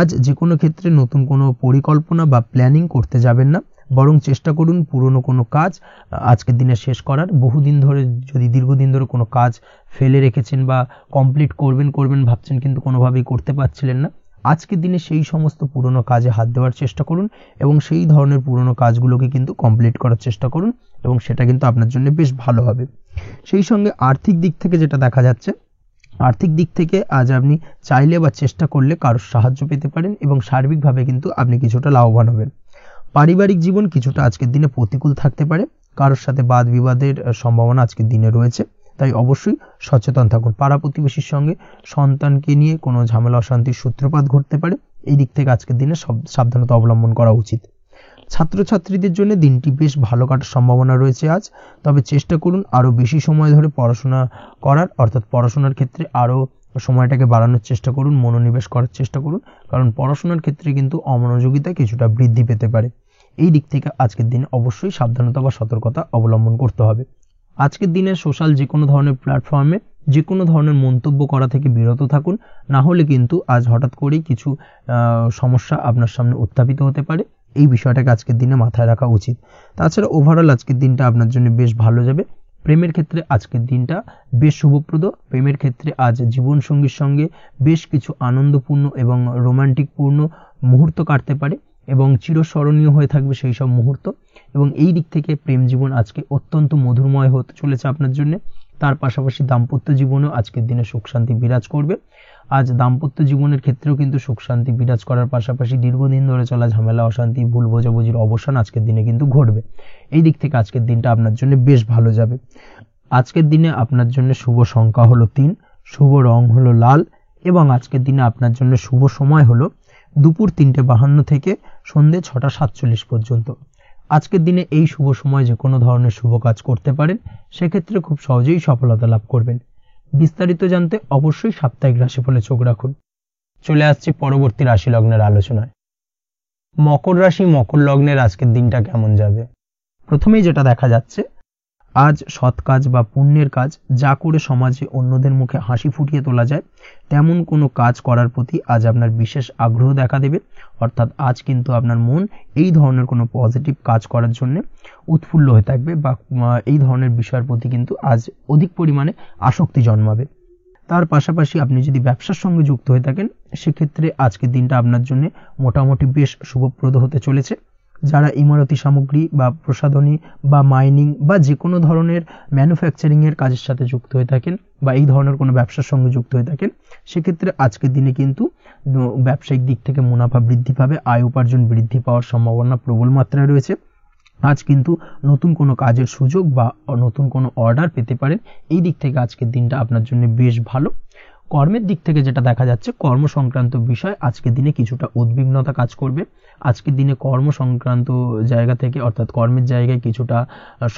আজ যে কোনো ক্ষেত্রে নতুন কোনো পরিকল্পনা বা প্ল্যানিং করতে যাবেন না, বরং চেষ্টা করুন পুরনো কোনো কাজ আজকের দিনে শেষ করার। বহুদিন ধরে যদি দীর্ঘদিন ধরে কোনো কাজ ফেলে রেখেছেন বা কমপ্লিট করবেন ভাবছেন, কিন্তু কোনোভাবেই করতে পারছিলেন না, আজকের দিনে সেই সমস্ত পুরনো কাজে হাত দেওয়ার চেষ্টা করুন এবং সেই ধরনের পুরনো কাজগুলোকে কিন্তু কমপ্লিট করার চেষ্টা করুন এবং সেটা কিন্তু আপনার জন্য বেশ ভালো হবে। সেই সঙ্গে আর্থিক দিক থেকে যেটা দেখা যাচ্ছে, আর্থিক দিক থেকে আজ আপনি চাইলে বা চেষ্টা করলে কারোর সাহায্য পেতে পারেন এবং সার্বিকভাবে কিন্তু আপনি কিছুটা লাভবান হবেন। পারিবারিক জীবন কিছুটা আজকের দিনে প্রতিকূল থাকতে পারে, কারোর সাথে বাদ বিবাদের সম্ভাবনা আজকের দিনে রয়েছে, তাই অবশ্যই সচেতন থাকুন। পাড়া প্রতিবেশীর সঙ্গে সন্তানকে নিয়ে কোনো ঝামেলা অশান্তির সূত্রপাত ঘটতে পারে, এই দিক থেকে আজকের দিনে সাবধানতা অবলম্বন করা উচিত। ছাত্রছাত্রীদের জন্য দিনটি বেশ ভালো কাটার সম্ভাবনা রয়েছে আজ, তবে চেষ্টা করুন আরও বেশি সময় ধরে পড়াশোনা করার, অর্থাৎ পড়াশোনার ক্ষেত্রে আরও সময়টাকে বাড়ানোর চেষ্টা করুন, মনোনিবেশ করার চেষ্টা করুন, কারণ পড়াশোনার ক্ষেত্রে কিন্তু অমনোযোগিতা কিছুটা বৃদ্ধি পেতে পারে। এই দিক থেকে আজকের দিনে অবশ্যই সাবধানতা বা সতর্কতা অবলম্বন করতে হবে। আজকের দিনে সোশ্যাল যে কোনো ধরনের প্ল্যাটফর্মে যে কোনো ধরনের মন্তব্য করা থেকে বিরত থাকুন, না হলে কিন্তু আজ হঠাৎ করেই কিছু সমস্যা আপনার সামনে উত্থাপিত হতে পারে, এই বিষয়টাকে আজকের দিনে মাথায় রাখা উচিত। তাছাড়া ওভারঅল আজকের দিনটা আপনার জন্য বেশ ভালো যাবে। প্রেমের ক্ষেত্রে আজকের দিনটা বেশ শুভপ্রদ। প্রেমের ক্ষেত্রে আজ জীবনসঙ্গীর সঙ্গে বেশ কিছু আনন্দপূর্ণ এবং রোমান্টিকপূর্ণ মুহূর্ত কাটতে পারে এবং চিরস্মরণীয় হয়ে থাকবে সেই সব মুহূর্ত, এবং এই দিক থেকে প্রেম জীবন আজকে অত্যন্ত মধুরময় হতে চলেছে আপনার জন্য। তার পাশাপাশি দাম্পত্য জীবনেও আজকের দিনে সুখ শান্তি বিরাজ করবে। আজ দাম্পত্য জীবনের ক্ষেত্রেও কিন্তু সুখ শান্তি বিরাজ করার পাশাপাশি দীর্ঘদিন ধরে চলা ঝামেলা অশান্তি ভুল বোঝাবুঝির অবসান আজকের দিনে কিন্তু ঘটবে। এই দিক থেকে আজকের দিনটা আপনার জন্য বেশ ভালো যাবে। আজকের দিনে আপনার জন্য শুভ সংখ্যা হলো 3, শুভ রং হলো লাল এবং আজকের দিনে আপনার জন্য শুভ সময় হলো দুপুর 3:52 থেকে সন্ধ্যে 6:47 পর্যন্ত। আজকের দিনে এই শুভ সময় যে কোনো ধরনের শুভ কাজ করতে পারেন, সেক্ষেত্রে খুব সহজেই সফলতা লাভ করবেন। বিস্তারিত জানতে অবশ্যই সাপ্তাহিক রাশিফলে চোখ রাখুন। চলে আসছি পরবর্তী রাশি লগ্নের আলোচনায়। মকর রাশি মকর লগ্নের আজকের দিনটা কেমন যাবে? প্রথমেই যেটা দেখা যাচ্ছে, আজ সৎ কাজ বা পুণ্যের কাজ যা করে সমাজে অন্যদের মুখে হাসি ফুটিয়ে তোলা যায়, তেমন কোনো কাজ করার প্রতি আজ আপনার বিশেষ আগ্রহ দেখা দেবে। অর্থাৎ আজ কিন্তু আপনার মন এই ধরনের কোনো পজিটিভ কাজ করার জন্য উৎফুল্ল হয়ে থাকবে বা এই ধরনের বিষয়ের প্রতি কিন্তু আজ অধিক পরিমাণে আসক্তি জন্মাবে। তার পাশাপাশি আপনি যদি ব্যবসার সঙ্গে যুক্ত হয়ে থাকেন, সেক্ষেত্রে আজকের দিনটা আপনার জন্য মোটামুটি বেশ শুভপ্রদ হতে চলেছে। যারা ইমারতি সামগ্রী বা প্রসাধনী বা মাইনিং বা যে কোনো ধরনের ম্যানুফ্যাকচারিংয়ের কাজের সাথে যুক্ত হয়ে থাকেন বা এই ধরনের কোনো ব্যবসার সঙ্গে যুক্ত হয়ে থাকেন, সেক্ষেত্রে আজকের দিনে কিন্তু ব্যবসায়িক দিক থেকে মুনাফা বৃদ্ধি পাবে, আয় উপার্জন বৃদ্ধি পাওয়ার সম্ভাবনা প্রবল মাত্রায় রয়েছে। আজ কিন্তু নতুন কোনো কাজের সুযোগ বা নতুন কোনো অর্ডার পেতে পারেন, এই দিক থেকে আজকের দিনটা আপনার জন্য বেশ ভালো। কর্মের দিক থেকে যেটা দেখা যাচ্ছে, কর্ম সংক্রান্ত বিষয় আজকের দিনে কিছুটা উদ্বিগ্নতা কাজ করবে। আজকের দিনে কর্ম সংক্রান্ত জায়গা থেকে, অর্থাৎ কর্মের জায়গায় কিছুটা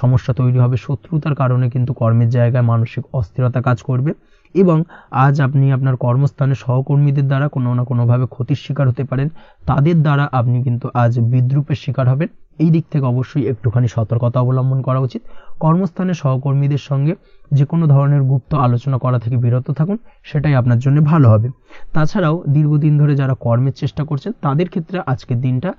সমস্যা তৈরি হবে। শত্রুতার কারণে কিন্তু কর্মের জায়গায় মানসিক অস্থিরতা কাজ করবে এবং আজ আপনি আপনার কর্মস্থানে সহকর্মীদের দ্বারা কোনো না কোনোভাবে ক্ষতির শিকার হতে পারেন। তাদের দ্বারা আপনি কিন্তু আজ বিদ্রূপের শিকার হবেন। এই দিক থেকে অবশ্যই একটুখানি সতর্কতা অবলম্বন করা উচিত। কর্মস্থানে সহকর্মীদের সঙ্গে যে কোনো ধরনের গুপ্ত আলোচনা করা থেকে বিরত থাকুন, সেটাই আপনার জন্য ভালো হবে। তাছাড়াও দীর্ঘদিন ধরে যারা কর্মের চেষ্টা করছেন, তাদের ক্ষেত্রে আজকের দিনটা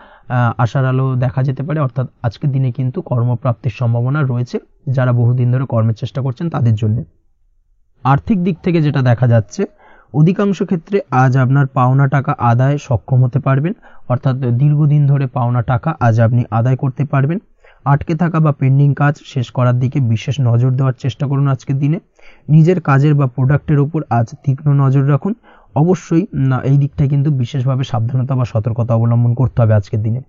আশার আলো দেখা যেতে পারে। অর্থাৎ আজকের দিনে কিন্তু কর্মপ্রাপ্তির সম্ভাবনা রয়েছে যারা বহুদিন ধরে কর্মের চেষ্টা করছেন তাদের জন্য। আর্থিক দিক থেকে যেটা দেখা যাচ্ছে, অধিকাংশ ক্ষেত্রে আজ আপনার পাওনা টাকা আদায় সক্ষম হতে পারবেন। অর্থাৎ দীর্ঘদিন ধরে পাওনা টাকা আজ আপনি আদায় করতে পারবেন। আটকে থাকা বা পেন্ডিং কাজ শেষ করার দিকে বিশেষ নজর দেওয়ার চেষ্টা করুন। আজকের দিনে নিজের কাজের বা প্রোডাক্টের উপর আজ তীক্ষ্ণ নজর রাখুন। অবশ্যই এই দিকটায় কিন্তু বিশেষভাবে সাবধানতা বা সতর্কতা অবলম্বন করতে হবে আজকের দিনে।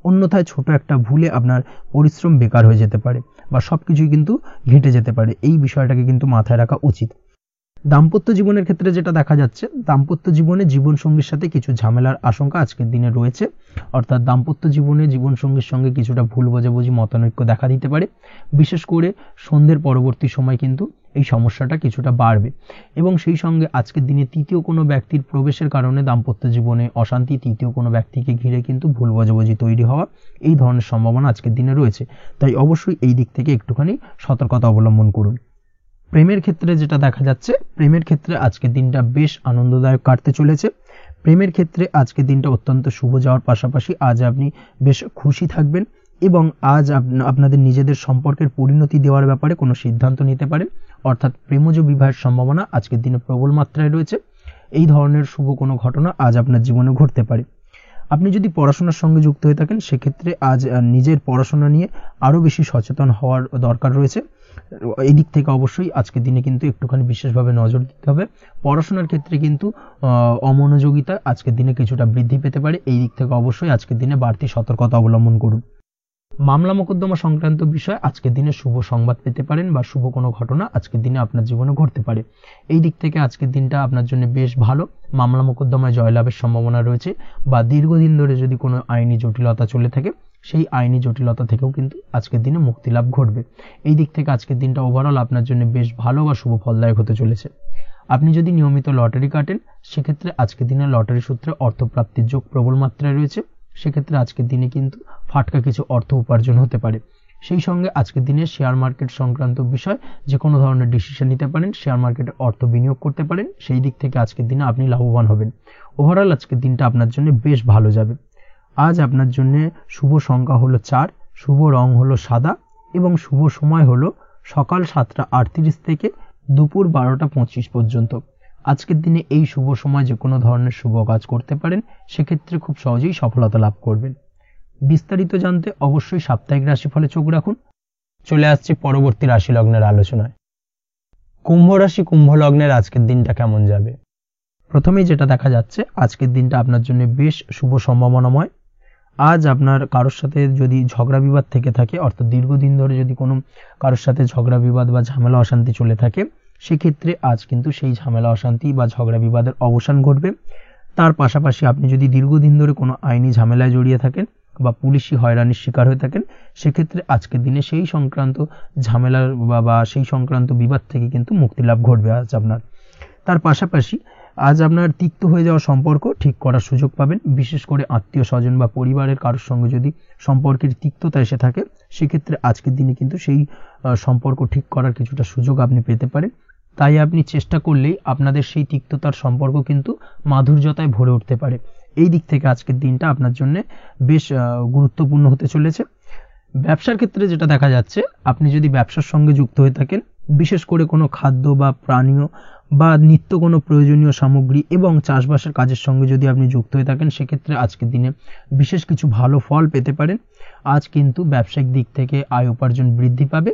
অন্যথায় ছোট একটা ভুলে আপনার পরিশ্রম বেকার হয়ে যেতে পারে বা সবকিছুই কিন্তু ঘেটে যেতে পারে, এই বিষয়টাকে কিন্তু মাথায় রাখা উচিত। দাম্পত্য জীবনের ক্ষেত্রে যেটা দেখা যাচ্ছে, দাম্পত্য জীবনে জীবনসঙ্গীর সাথে কিছু ঝামেলার আশঙ্কা আজকের দিনে রয়েছে। অর্থাৎ দাম্পত্য জীবনে জীবনসঙ্গীর সঙ্গে কিছুটা ভুল বোঝাবুঝি মতানৈক্য দেখা দিতে পারে। বিশেষ করে সন্ধ্যের পরবর্তী সময় কিন্তু এই সমস্যাটা কিছুটা বাড়বে এবং সেই সঙ্গে আজকের দিনে তৃতীয় কোনো ব্যক্তির প্রবেশের কারণে দাম্পত্য জীবনে অশান্তি, তৃতীয় কোনো ব্যক্তিকে ঘিরে কিন্তু ভুল বোঝাবুঝি তৈরি হওয়া, এই ধরনের সম্ভাবনা আজকের দিনে রয়েছে। তাই অবশ্যই এই দিক থেকে একটুখানি সতর্কতা অবলম্বন করুন। প্রেমের ক্ষেত্রে যেটা দেখা যাচ্ছে, প্রেমের ক্ষেত্রে আজকের দিনটা বেশ আনন্দদায়ক কাটতে চলেছে। প্রেমের ক্ষেত্রে আজকের দিনটা অত্যন্ত শুভ যাওয়ার পাশাপাশি আজ আপনি বেশ খুশি থাকবেন এবং আজ আপনাদের নিজেদের সম্পর্কের পরিণতি দেওয়ার ব্যাপারে কোনো সিদ্ধান্ত নিতে পারেন। অর্থাৎ প্রেমজ বিবাহের সম্ভাবনা আজকের দিনে প্রবল মাত্রায় রয়েছে। এই ধরনের শুভ কোনো ঘটনা আজ আপনার জীবনে ঘটতে পারে। আপনি যদি পড়াশোনার সঙ্গে যুক্ত হয়ে থাকেন সেক্ষেত্রে আজ নিজের পড়াশোনা নিয়ে আরও বেশি সচেতন হওয়ার দরকার রয়েছে। এই দিক থেকে অবশ্যই আজকের দিনে কিন্তু একটুখানি বিশেষভাবে নজর দিতে হবে। পড়াশোনার ক্ষেত্রে কিন্তু অমনোযোগিতা আজকের দিনে কিছুটা বৃদ্ধি পেতে পারে। এই দিক থেকে অবশ্যই আজকের দিনে বাড়তি সতর্কতা অবলম্বন করুন। মামলা মোকদ্দমা সংক্রান্ত বিষয়ে আজকের দিনে শুভ সংবাদ পেতে পারেন বা শুভ কোনো ঘটনা আজকের দিনে আপনার জীবনে ঘটতে পারে। এই দিক থেকে আজকের দিনটা আপনার জন্য বেশ ভালো। মামলা মোকদ্দমায় জয়লাভের সম্ভাবনা রয়েছে, বা দীর্ঘদিন ধরে যদি কোনো আইনি জটিলতা চলে থাকে সেই আইনি জটিলতা থেকেও কিন্তু আজকের দিনে মুক্তি লাভ ঘটবে। এই দিক থেকে আজকের দিনটা ওভারঅল আপনার জন্য বেশ ভালো বা শুভ ফলদায়ক হতে চলেছে। আপনি যদি নিয়মিত লটারি কাটেন সেক্ষেত্রে আজকের দিনে লটারি সূত্রে অর্থপ্রাপ্তির যোগ প্রবল মাত্রায় রয়েছে। সেক্ষেত্রে আজকের দিনে কিন্তু ফাটকা কিছু অর্থ উপার্জন হতে পারে। সেই সঙ্গে আজকের দিনে শেয়ার মার্কেট সংক্রান্ত বিষয় যে কোনো ধরনের ডিসিশন নিতে পারেন, শেয়ার মার্কেটে অর্থ বিনিয়োগ করতে পারেন, সেই দিক থেকে আজকের দিনে আপনি লাভবান হবেন। ওভারঅল আজকের দিনটা আপনার জন্য বেশ ভালো যাবে। আজ আপনার জন্য শুভ সংখ্যা হলো 4, শুভ রং হলো সাদা এবং শুভ সময় হলো সকাল 7:38 থেকে দুপুর 12:25 পর্যন্ত। আজকের দিনে এই শুভ সময় যে কোনো ধরনের শুভ কাজ করতে পারেন, সেক্ষেত্রে খুব সহজেই সফলতা লাভ করবেন। বিস্তারিত জানতে অবশ্যই সাপ্তাহিক রাশিফলে চোখ রাখুন। চলে আসছি পরবর্তী রাশি লগ্নের আলোচনায়। কুম্ভ রাশি কুম্ভ লগ্নের আজকের দিনটা কেমন যাবে? প্রথমেই যেটা দেখা যাচ্ছে আজকের দিনটা আপনার জন্য বেশ শুভ সম্ভাবনাময়। আজ আপনার কারোর সাথে যদি ঝগড়া বিবাদ থেকে থাকে, অর্থাৎ দীর্ঘদিন ধরে যদি কোনো কারোর সাথে ঝগড়া বিবাদ বা ঝামেলা অশান্তি চলে থাকে, সেক্ষেত্রে আজ কিন্তু সেই ঝামেলা অশান্তি বা ঝগড়া বিবাদের অবসান ঘটবে। তার পাশাপাশি আপনি যদি দীর্ঘদিন ধরে কোনো আইনি ঝামেলায় জড়িয়ে থাকেন বা পুলিশি হয়রানির শিকার হয়ে থাকেন, সেক্ষেত্রে আজকের দিনে সেই সংক্রান্ত ঝামেলার বা সেই সংক্রান্ত বিবাদ থেকে কিন্তু মুক্তি লাভ ঘটবে আজ আপনার। তার পাশাপাশি আজ আপনার তিক্ত হয়ে যাওয়া সম্পর্ক ঠিক করার সুযোগ পাবেন। বিশেষ করে আত্মীয় স্বজন বা পরিবারের কারোর সঙ্গে যদি সম্পর্কের তিক্ততা এসে থাকে, সেক্ষেত্রে আজকের দিনে কিন্তু সেই সম্পর্ক ঠিক করার কিছুটা সুযোগ আপনি পেতে পারেন। তাই আপনি চেষ্টা করলেই আপনাদের সেই তিক্ততার সম্পর্ক কিন্তু মাধুর্যতায় ভরে উঠতে পারে। এই দিক থেকে আজকের দিনটা আপনার জন্য বেশ গুরুত্বপূর্ণ হতে চলেছে। ব্যবসার ক্ষেত্রে যেটা দেখা যাচ্ছে, আপনি যদি ব্যবসার সঙ্গে যুক্ত হয়ে থাকেন, বিশেষ করে কোনো খাদ্য বা পানীয় বা নিত্য কোনো প্রয়োজনীয় সামগ্রী এবং চাষবাসের কাজের সঙ্গে যদি আপনি যুক্ত হয়ে থাকেন, সেক্ষেত্রে আজকের দিনে বিশেষ কিছু ভালো ফল পেতে পারেন। আজ কিন্তু ব্যবসায়িক দিক থেকে আয় উপার্জন বৃদ্ধি পাবে।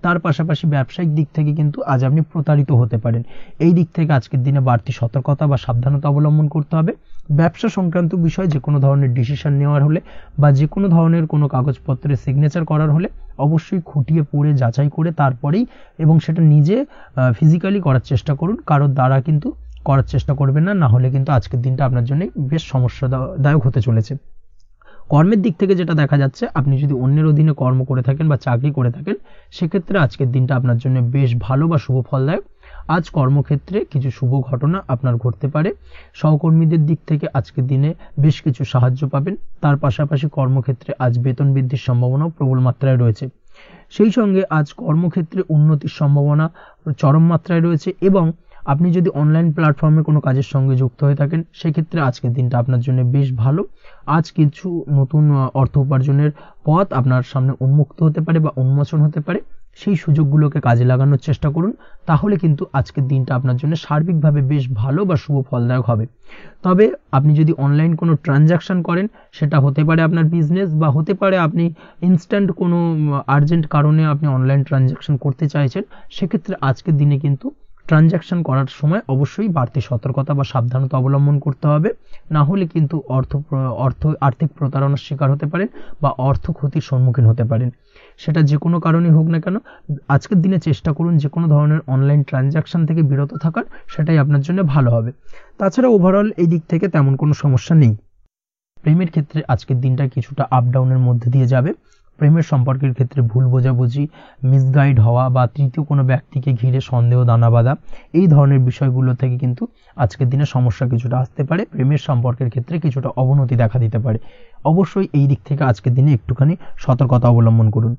তার পাশাপাশি ব্যবসায়িক দিক থেকে কিন্তু আজ আপনি প্রতারিত হতে পারেন। এই দিক থেকে আজকের দিনে বাড়তি সতর্কতা বা সাবধানতা অবলম্বন করতে হবে। ব্যবসা সংক্রান্ত বিষয়ে যে কোনো ধরনের ডিসিশন নেওয়ার হলে বা যে কোনো ধরনের কোনো কাগজপত্রে সিগনেচার করার হলে অবশ্যই খুঁটিয়ে পড়ে যাচাই করে তারপরেই, এবং সেটা নিজে ফিজিক্যালি করার চেষ্টা করুন। কারোর দ্বারা কিন্তু করার চেষ্টা করবেন না, না হলে কিন্তু আজকের দিনটা আপনার জন্য বেশ সমস্যাদায়ক হতে চলেছে। কর্মের দিক থেকে যেটা দেখা যাচ্ছে, আপনি যদি অন্যের অধীনে কর্ম করে থাকেন বা চাকরি করে থাকেন, সেক্ষেত্রে আজকের দিনটা আপনার জন্য বেশ ভালো বা শুভ ফলদায়ক। আজ কর্মক্ষেত্রে কিছু শুভ ঘটনা আপনার ঘটতে পারে। সহকর্মীদের দিক থেকে আজকের দিনে বেশ কিছু সাহায্য পাবেন। তার পাশাপাশি কর্মক্ষেত্রে আজ বেতন বৃদ্ধির সম্ভাবনাও প্রবল মাত্রায় রয়েছে। সেই সঙ্গে আজ কর্মক্ষেত্রে উন্নতির সম্ভাবনা চরম মাত্রায় রয়েছে। এবং আপনি যদি অনলাইন প্ল্যাটফর্মে কোনো কাজের সঙ্গে যুক্ত হয়ে থাকেন, সেক্ষেত্রে আজকের দিনটা আপনার জন্য বেশ ভালো। আজ কিছু নতুন অর্থ উপার্জনের পথ আপনার সামনে উন্মুক্ত হতে পারে বা উন্মোচন হতে পারে। সেই সুযোগগুলোকে কাজে লাগানোর চেষ্টা করুন, তাহলে কিন্তু আজকের দিনটা আপনার জন্য সার্বিকভাবে বেশ ভালো বা শুভ ফলদায়ক হবে। তবে আপনি যদি অনলাইন কোনো ট্রানজাকশন করেন, সেটা হতে পারে আপনার বিজনেস বা হতে পারে আপনি ইনস্ট্যান্ট কোনো আর্জেন্ট কারণে আপনি অনলাইন ট্রানজাকশন করতে চাইছেন, সেক্ষেত্রে আজকের দিনে কিন্তু ট্রানজাকশন করার সময় অবশ্যই বাড়তি সতর্কতা বা সাবধানতা অবলম্বন করতে হবে। না হলে কিন্তু আর্থিক প্রতারণার শিকার হতে পারেন বা অর্থ ক্ষতির সম্মুখীন হতে পারেন। সেটা যে কোনো কারণেই হোক না কেন, আজকের দিনে চেষ্টা করুন যে কোনো ধরনের অনলাইন ট্রানজাকশন থেকে বিরত থাকার, সেটাই আপনার জন্য ভালো হবে। তাছাড়া ওভারঅল এই দিক থেকে তেমন কোনো সমস্যা নেই। প্রেমের ক্ষেত্রে আজকের দিনটা কিছুটা আপ ডাউনের মধ্যে দিয়ে যাবে। প্রেমের সম্পর্কের ক্ষেত্রে ভুল বোঝাবুঝি, মিসগাইড হওয়া বা তৃতীয় কোনো ব্যক্তিকে ঘিরে সন্দেহ দানা বাঁধা, এই ধরনের বিষয়গুলো থেকে কিন্তু আজকের দিনে সমস্যা কিছুটা আসতে পারে। প্রেমের সম্পর্কের ক্ষেত্রে কিছুটা অবনতি দেখা দিতে পারে। অবশ্যই এই দিক থেকে আজকের দিনে একটুখানি সতর্কতা অবলম্বন করুন।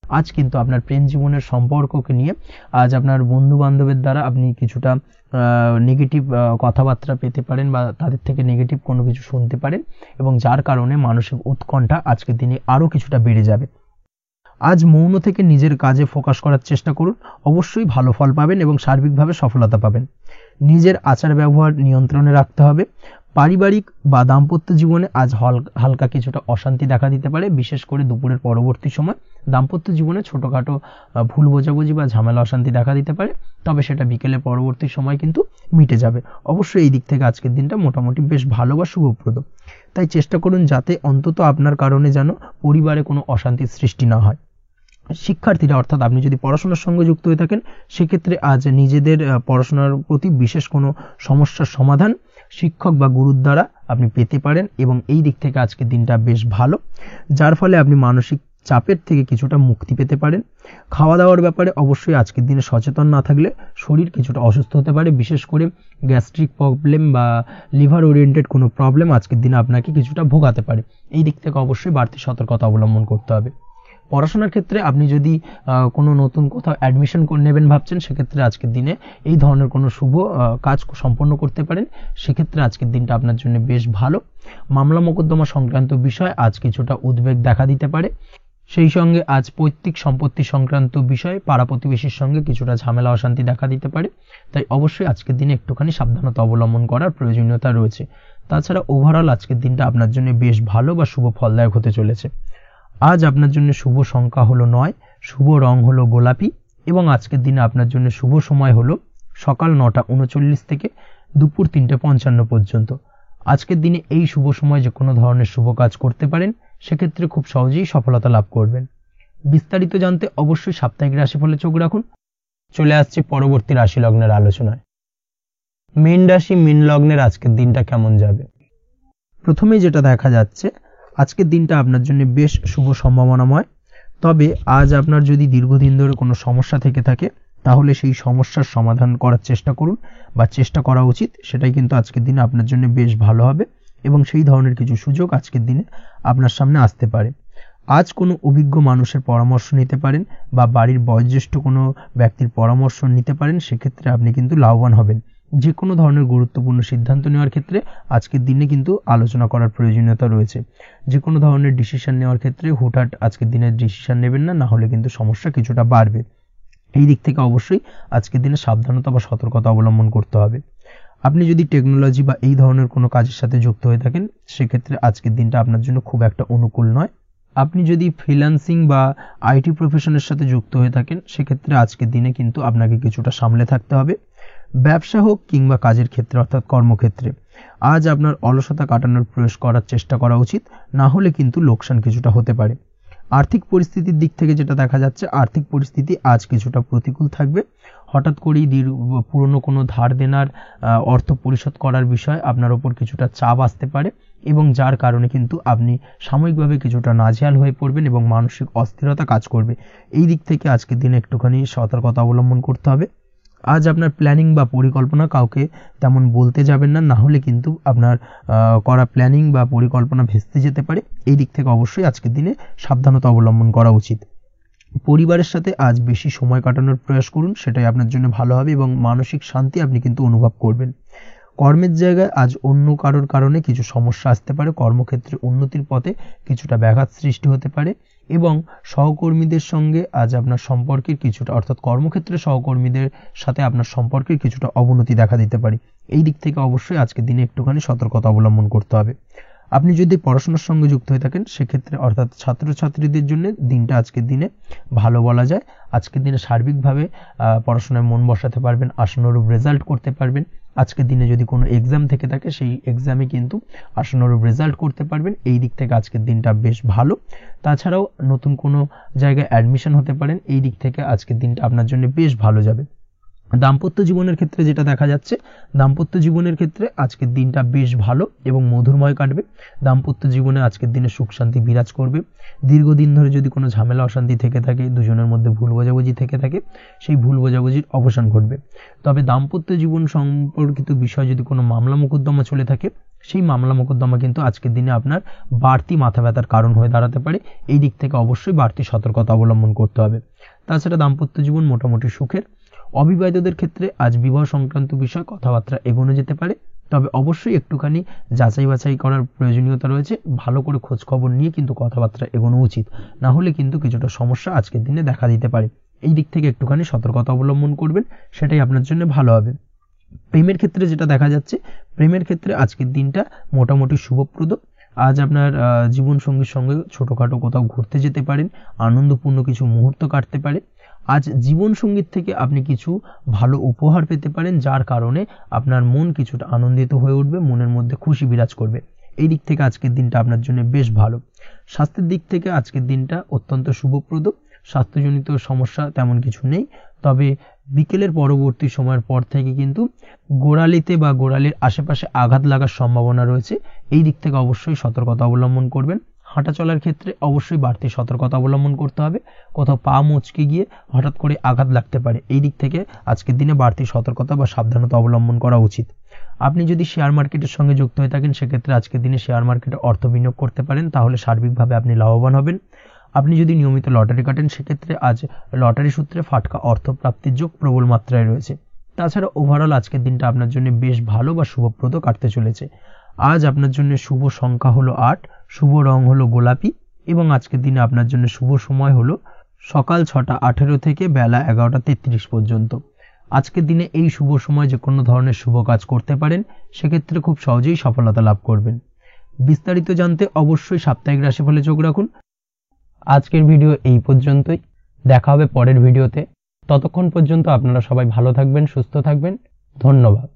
আজ কিন্তু আপনার প্রেম জীবনের সম্পর্ককে নিয়ে আজ আপনার বন্ধু বান্ধবের দ্বারা আপনি কিছুটা নেগেটিভ কথাবার্তা পেতে পারেন বা তাদের থেকে নেগেটিভ কোনো কিছু শুনতে পারেন, এবং যার কারণে মানসিক উৎকণ্ঠা আজকের দিনে আরও কিছুটা বেড়ে যাবে। আজ মৌন থেকে নিজের কাজে ফোকাস করার চেষ্টা করুন, অবশ্যই ভালো ফল পাবেন এবং সার্বিকভাবে সফলতা পাবেন। নিজের আচার ব্যবহার নিয়ন্ত্রণে রাখতে হবে। পারিবারিক বা দাম্পত্য জীবনে আজ হালকা কিছুটা অশান্তি দেখা দিতে পারে, বিশেষ করে দুপুরের পরবর্তী সময় দাম্পত্য জীবনে ছোটখাটো ভুল বোঝাবুঝি বা ঝামেলা অশান্তি দেখা দিতে পারে, তবে সেটা বিকেলের পরবর্তী সময় কিন্তু মিটে যাবে। অবশ্যই এই দিক থেকে আজকের দিনটা মোটামুটি বেশ ভালো বা শুভপ্রদ। তাই চেষ্টা করুন যাতে অন্তত আপনার কারণে যেন পরিবারে কোনো অশান্তির সৃষ্টি না হয়। শিক্ষার্থীরা অর্থাৎ আপনি যদি পড়াশোনার সঙ্গে যুক্ত হয়ে থাকেন, সেক্ষেত্রে আজ নিজেদের পড়াশোনার প্রতি বিশেষ কোনো সমস্যার সমাধান শিক্ষক বা গুরুর দ্বারা আপনি পেতে পারেন, এবং এই দিক থেকে আজকের দিনটা বেশ ভালো, যার ফলে আপনি মানসিক চাপের থেকে কিছুটা মুক্তি পেতে পারেন। খাওয়া দাওয়ার ব্যাপারে অবশ্যই আজকের দিনে সচেতন না থাকলে শরীর কিছুটা অসুস্থ হতে পারে, বিশেষ করে গ্যাস্ট্রিক প্রবলেম বা লিভার ওরিয়েন্টেড কোনো প্রবলেম আজকের দিনে আপনাকে কিছুটা ভোগাতে পারে। এই দিক থেকে অবশ্যই বাড়তি সতর্কতা অবলম্বন করতে হবে। পড়াশোনার ক্ষেত্রে আপনি যদি কোনো নতুন কোথাও অ্যাডমিশন নেবেন ভাবছেন, সেক্ষেত্রে আজকের দিনে এই ধরনের কোনো শুভ কাজ সম্পন্ন করতে পারেন, সেক্ষেত্রে আজকের দিনটা আপনার জন্য বেশ ভালো। মামলা মোকদ্দমা সংক্রান্ত বিষয় আজ কিছুটা উদ্বেগ দেখা দিতে পারে, সেই সঙ্গে আজ পৈতৃক সম্পত্তি সংক্রান্ত বিষয়ে পাড়া প্রতিবেশীর সঙ্গে কিছুটা ঝামেলা অশান্তি দেখা দিতে পারে, তাই অবশ্যই আজকের দিনে একটুখানি সাবধানতা অবলম্বন করার প্রয়োজনীয়তা রয়েছে। তাছাড়া ওভারঅল আজকের দিনটা আপনার জন্য বেশ ভালো বা শুভ ফলদায়ক হতে চলেছে। আজ আপনার জন্য শুভ সংখ্যা হলো 9, শুভ রং হলো গোলাপি, এবং আজকের দিনে আপনার জন্য শুভ সময় হলো সকাল 9:39 থেকে দুপুর 3:55 পর্যন্ত। আজকের দিনে এই শুভ সময় যে কোনো ধরনের শুভ কাজ করতে পারেন, সেক্ষেত্রে খুব সহজেই সফলতা লাভ করবেন। বিস্তারিত জানতে অবশ্যই সাপ্তাহিক রাশিফলে চোখ রাখুন। চলে আসছে পরবর্তী রাশি লগ্নের আলোচনায়। মীন রাশি মীন লগ্নের আজকের দিনটা কেমন যাবে? প্রথমেই যেটা দেখা যাচ্ছে, আজকের দিনটা আপনার জন্য বেশ শুভ সম্ভাবনাময়। তবে আজ আপনার যদি দীর্ঘদিন ধরে কোনো সমস্যা থেকে থাকে, তাহলে সেই সমস্যার সমাধান করার চেষ্টা করুন, বা চেষ্টা করা উচিত। সেটাই কিন্তু আজকের দিনে আপনার জন্য বেশ ভালো হবে, এবং সেই ধরনের কিছু সুযোগ আজকের দিনে আপনার সামনে আসতে পারে। আজ কোনো অভিজ্ঞ মানুষের পরামর্শ নিতে পারেন, বা বাড়ির বয়োজ্যেষ্ঠ কোনো ব্যক্তির পরামর্শ নিতে পারেন, সেক্ষেত্রে আপনি কিন্তু লাভবান হবেন। যে কোনো ধরনের গুরুত্বপূর্ণ সিদ্ধান্ত নেওয়ার ক্ষেত্রে আজকের দিনে কিন্তু আলোচনা করার প্রয়োজনীয়তা রয়েছে। যে কোনো ধরনের ডিসিশন নেওয়ার ক্ষেত্রে হুটহাট আজকের দিনে ডিসিশন নেবেন না, না হলে কিন্তু সমস্যা কিছুটা বাড়বে। এই দিক থেকে অবশ্যই আজকের দিনে সাবধানতা বা সতর্কতা অবলম্বন করতে হবে। আপনি যদি টেকনোলজি বা এই ধরনের কোনো কাজের সাথে যুক্ত হয়ে থাকেন, সেক্ষেত্রে আজকের দিনটা আপনার জন্য খুব একটা অনুকূল নয়। আপনি যদি ফ্রিল্যান্সিং বা আইটি প্রফেশনের সাথে যুক্ত হয়ে থাকেন, সেক্ষেত্রে আজকের দিনে কিন্তু আপনাকে কিছুটা সামলে থাকতে হবে। ব্যবসা হোক কিংবা কাজের ক্ষেত্রে অর্থাৎ কর্মক্ষেত্রে আজ আপনার অলসতা কাটানোর প্রয়াস করার চেষ্টা করা উচিত, না হলে কিন্তু লোকসান কিছুটা হতে পারে। আর্থিক পরিস্থিতির দিক থেকে যেটা দেখা যাচ্ছে, আর্থিক পরিস্থিতি আজ কিছুটা প্রতিকূল থাকবে। হঠাৎ করেই পুরনো কোনো ধার দেনার অর্থ পরিশোধ করার বিষয় আপনার ওপর কিছুটা চাপ আসতে পারে, এবং যার কারণে কিন্তু আপনি সাময়িকভাবে কিছুটা নাজেহাল হয়ে পড়বেন এবং মানসিক অস্থিরতা কাজ করবে। এই দিক থেকে আজকের দিনে একটুখানি সতর্কতা অবলম্বন করতে হবে। আজ আপনার প্ল্যানিং বা পরিকল্পনা কাউকে তেমন বলতে যাবেন না, না হলে কিন্তু আপনার করা প্ল্যানিং বা পরিকল্পনা ভেস্তে যেতে পারে। এই দিক থেকে অবশ্যই আজকের দিনে সাবধানতা অবলম্বন করা উচিত। পরিবারের সাথে আজ বেশি সময় কাটানোর প্রয়াস করুন, সেটাই আপনার জন্য ভালো হবে, এবং মানসিক শান্তি আপনি কিন্তু অনুভব করবেন। কর্মের জায়গায় আজ অন্য কারোর কারণে কিছু সমস্যা আসতে পারে, কর্মক্ষেত্রে উন্নতির পথে কিছুটা ব্যাঘাত সৃষ্টি হতে পারে, এবং সহকর্মীদের সঙ্গে আজ আপনার সম্পর্কের কিছুটা অর্থাৎ কর্মক্ষেত্রে সহকর্মীদের সাথে আপনার সম্পর্কের কিছুটা অবনতি দেখা দিতে পারে। এই দিক থেকে অবশ্যই আজকের দিনে একটুখানি সতর্কতা অবলম্বন করতে হবে। আপনি যদি পড়াশোনার সঙ্গে যুক্ত হয়ে থাকেন, সেক্ষেত্রে অর্থাৎ ছাত্রছাত্রীদের জন্য দিনটা আজকের দিনে ভালো বলা যায়। আজকের দিনে সার্বিকভাবে পড়াশোনায় মন বসাতে পারবেন, আশানুরূপ রেজাল্ট করতে পারবেন। আজকের দিনে যদি কোনো এক্সাম থেকে থাকে, সেই এক্সামে কিন্তু আশানুরূপ রেজাল্ট করতে পারবেন। এই দিক থেকে আজকের দিনটা বেশ ভালো। তাছাড়াও নতুন কোনো জায়গায় অ্যাডমিশন হতে পারেন, এই দিক থেকে আজকের দিনটা আপনার জন্য বেশ ভালো যাবে। দাম্পত্য জীবনের ক্ষেত্রে যেটা দেখা যাচ্ছে, দাম্পত্য জীবনের ক্ষেত্রে আজকের দিনটা বেশ ভালো এবং মধুরময় কাটবে। দাম্পত্য জীবনে আজকের দিনে সুখ শান্তি বিরাজ করবে। দীর্ঘদিন ধরে যদি কোনো ঝামেলা অশান্তি থেকে থাকে, দুজনের মধ্যে ভুল বোঝাবুঝি থেকে থাকে, সেই ভুল বোঝাবুঝির অবসান ঘটবে। তবে দাম্পত্য জীবন সম্পর্কিত বিষয় যদি কোনো মামলা মোকদ্দমা চলে থাকে, সেই মামলা মোকদ্দমা কিন্তু আজকের দিনে আপনার বাড়তি মাথা ব্যথার কারণ হয়ে দাঁড়াতে পারে। এই দিক থেকে অবশ্যই বাড়তি সতর্কতা অবলম্বন করতে হবে। তাছাড়া দাম্পত্য জীবন মোটামুটি সুখের। অবিবাহিতদের ক্ষেত্রে আজ বিবাহ সংক্রান্ত বিষয় কথাবার্তা এগোনো যেতে পারে, তবে অবশ্যই একটুখানি যাচাই বাছাই করার প্রয়োজনীয়তা রয়েছে। ভালো করে খোঁজ খবর নিয়ে কিন্তু কথাবার্তা এগোনো উচিত, না হলে কিন্তু কিছুটা সমস্যা আজকের দিনে দেখা দিতে পারে। এই দিক থেকে একটুখানি সতর্কতা অবলম্বন করবেন, সেটাই আপনার জন্য ভালো হবে। প্রেমের ক্ষেত্রে যেটা দেখা যাচ্ছে, প্রেমের ক্ষেত্রে আজকের দিনটা মোটামুটি শুভপ্রদ। আজ আপনার জীবন সঙ্গীর সঙ্গে ছোটোখাটো কোথাও ঘুরতে যেতে পারেন, আনন্দপূর্ণ কিছু মুহূর্ত কাটতে পারে। আজ জীবন সঙ্গীর থেকে আপনি কিছু ভালো উপহার পেতে পারেন, যার কারণে আপনার মন কিছুটা আনন্দিত হয়ে উঠবে, মনের মধ্যে খুশি বিরাজ করবে। এই দিক থেকে আজকের দিনটা আপনার জন্য বেশ ভালো। স্বাস্থ্যের দিক থেকে আজকের দিনটা অত্যন্ত শুভপ্রদ। স্বাস্থ্যজনিত সমস্যা তেমন কিছু নেই, তবে বিকেলের পরবর্তী সময়ের পর থেকে কিন্তু গোড়ালিতে বা গোড়ালির আশেপাশে আঘাত লাগার সম্ভাবনা রয়েছে। এই দিক থেকে অবশ্যই সতর্কতা অবলম্বন করবেন। হাঁটা চলার ক্ষেত্রে অবশ্যই বাড়তি সতর্কতা অবলম্বন করতে হবে, কোথাও পা মচকে গিয়ে হঠাৎ করে আঘাত লাগতে পারে। এই দিক থেকে আজকের দিনে বাড়তি সতর্কতা বা সাবধানতা অবলম্বন করা উচিত। আপনি যদি শেয়ার মার্কেটের সঙ্গে যুক্ত হয়ে থাকেন, সেক্ষেত্রে আজকের দিনে শেয়ার মার্কেটে অর্থ বিনিয়োগ করতে পারেন, তাহলে সার্বিকভাবে আপনি লাভবান হবেন। আপনি যদি নিয়মিত লটারি কাটেন, সেক্ষেত্রে আজ লটারি সূত্রে ফাটকা অর্থ প্রাপ্তির যোগ প্রবল মাত্রায় রয়েছে। তাছাড়া ওভারঅল আজকের দিনটা আপনার জন্য বেশ ভালো বা শুভপ্রদ কাটতে চলেছে। আজ আপনার জন্য শুভ সংখ্যা হলো 8, শুভ রং হলো গোলাপি, এবং আজকের দিনে আপনার জন্য শুভ সময় হলো সকাল 6:18 থেকে বেলা 11:33 পর্যন্ত। আজকের দিনে এই শুভ সময় যে কোনো ধরনের শুভ কাজ করতে পারেন, সেক্ষেত্রে খুব সহজেই সফলতা লাভ করবেন। বিস্তারিত জানতে অবশ্যই সাপ্তাহিক রাশিফলে চোখ রাখুন। আজকের ভিডিও এই পর্যন্তই, দেখা হবে পরের ভিডিওতে। ততক্ষণ পর্যন্ত আপনারা সবাই ভালো থাকবেন, সুস্থ থাকবেন। ধন্যবাদ।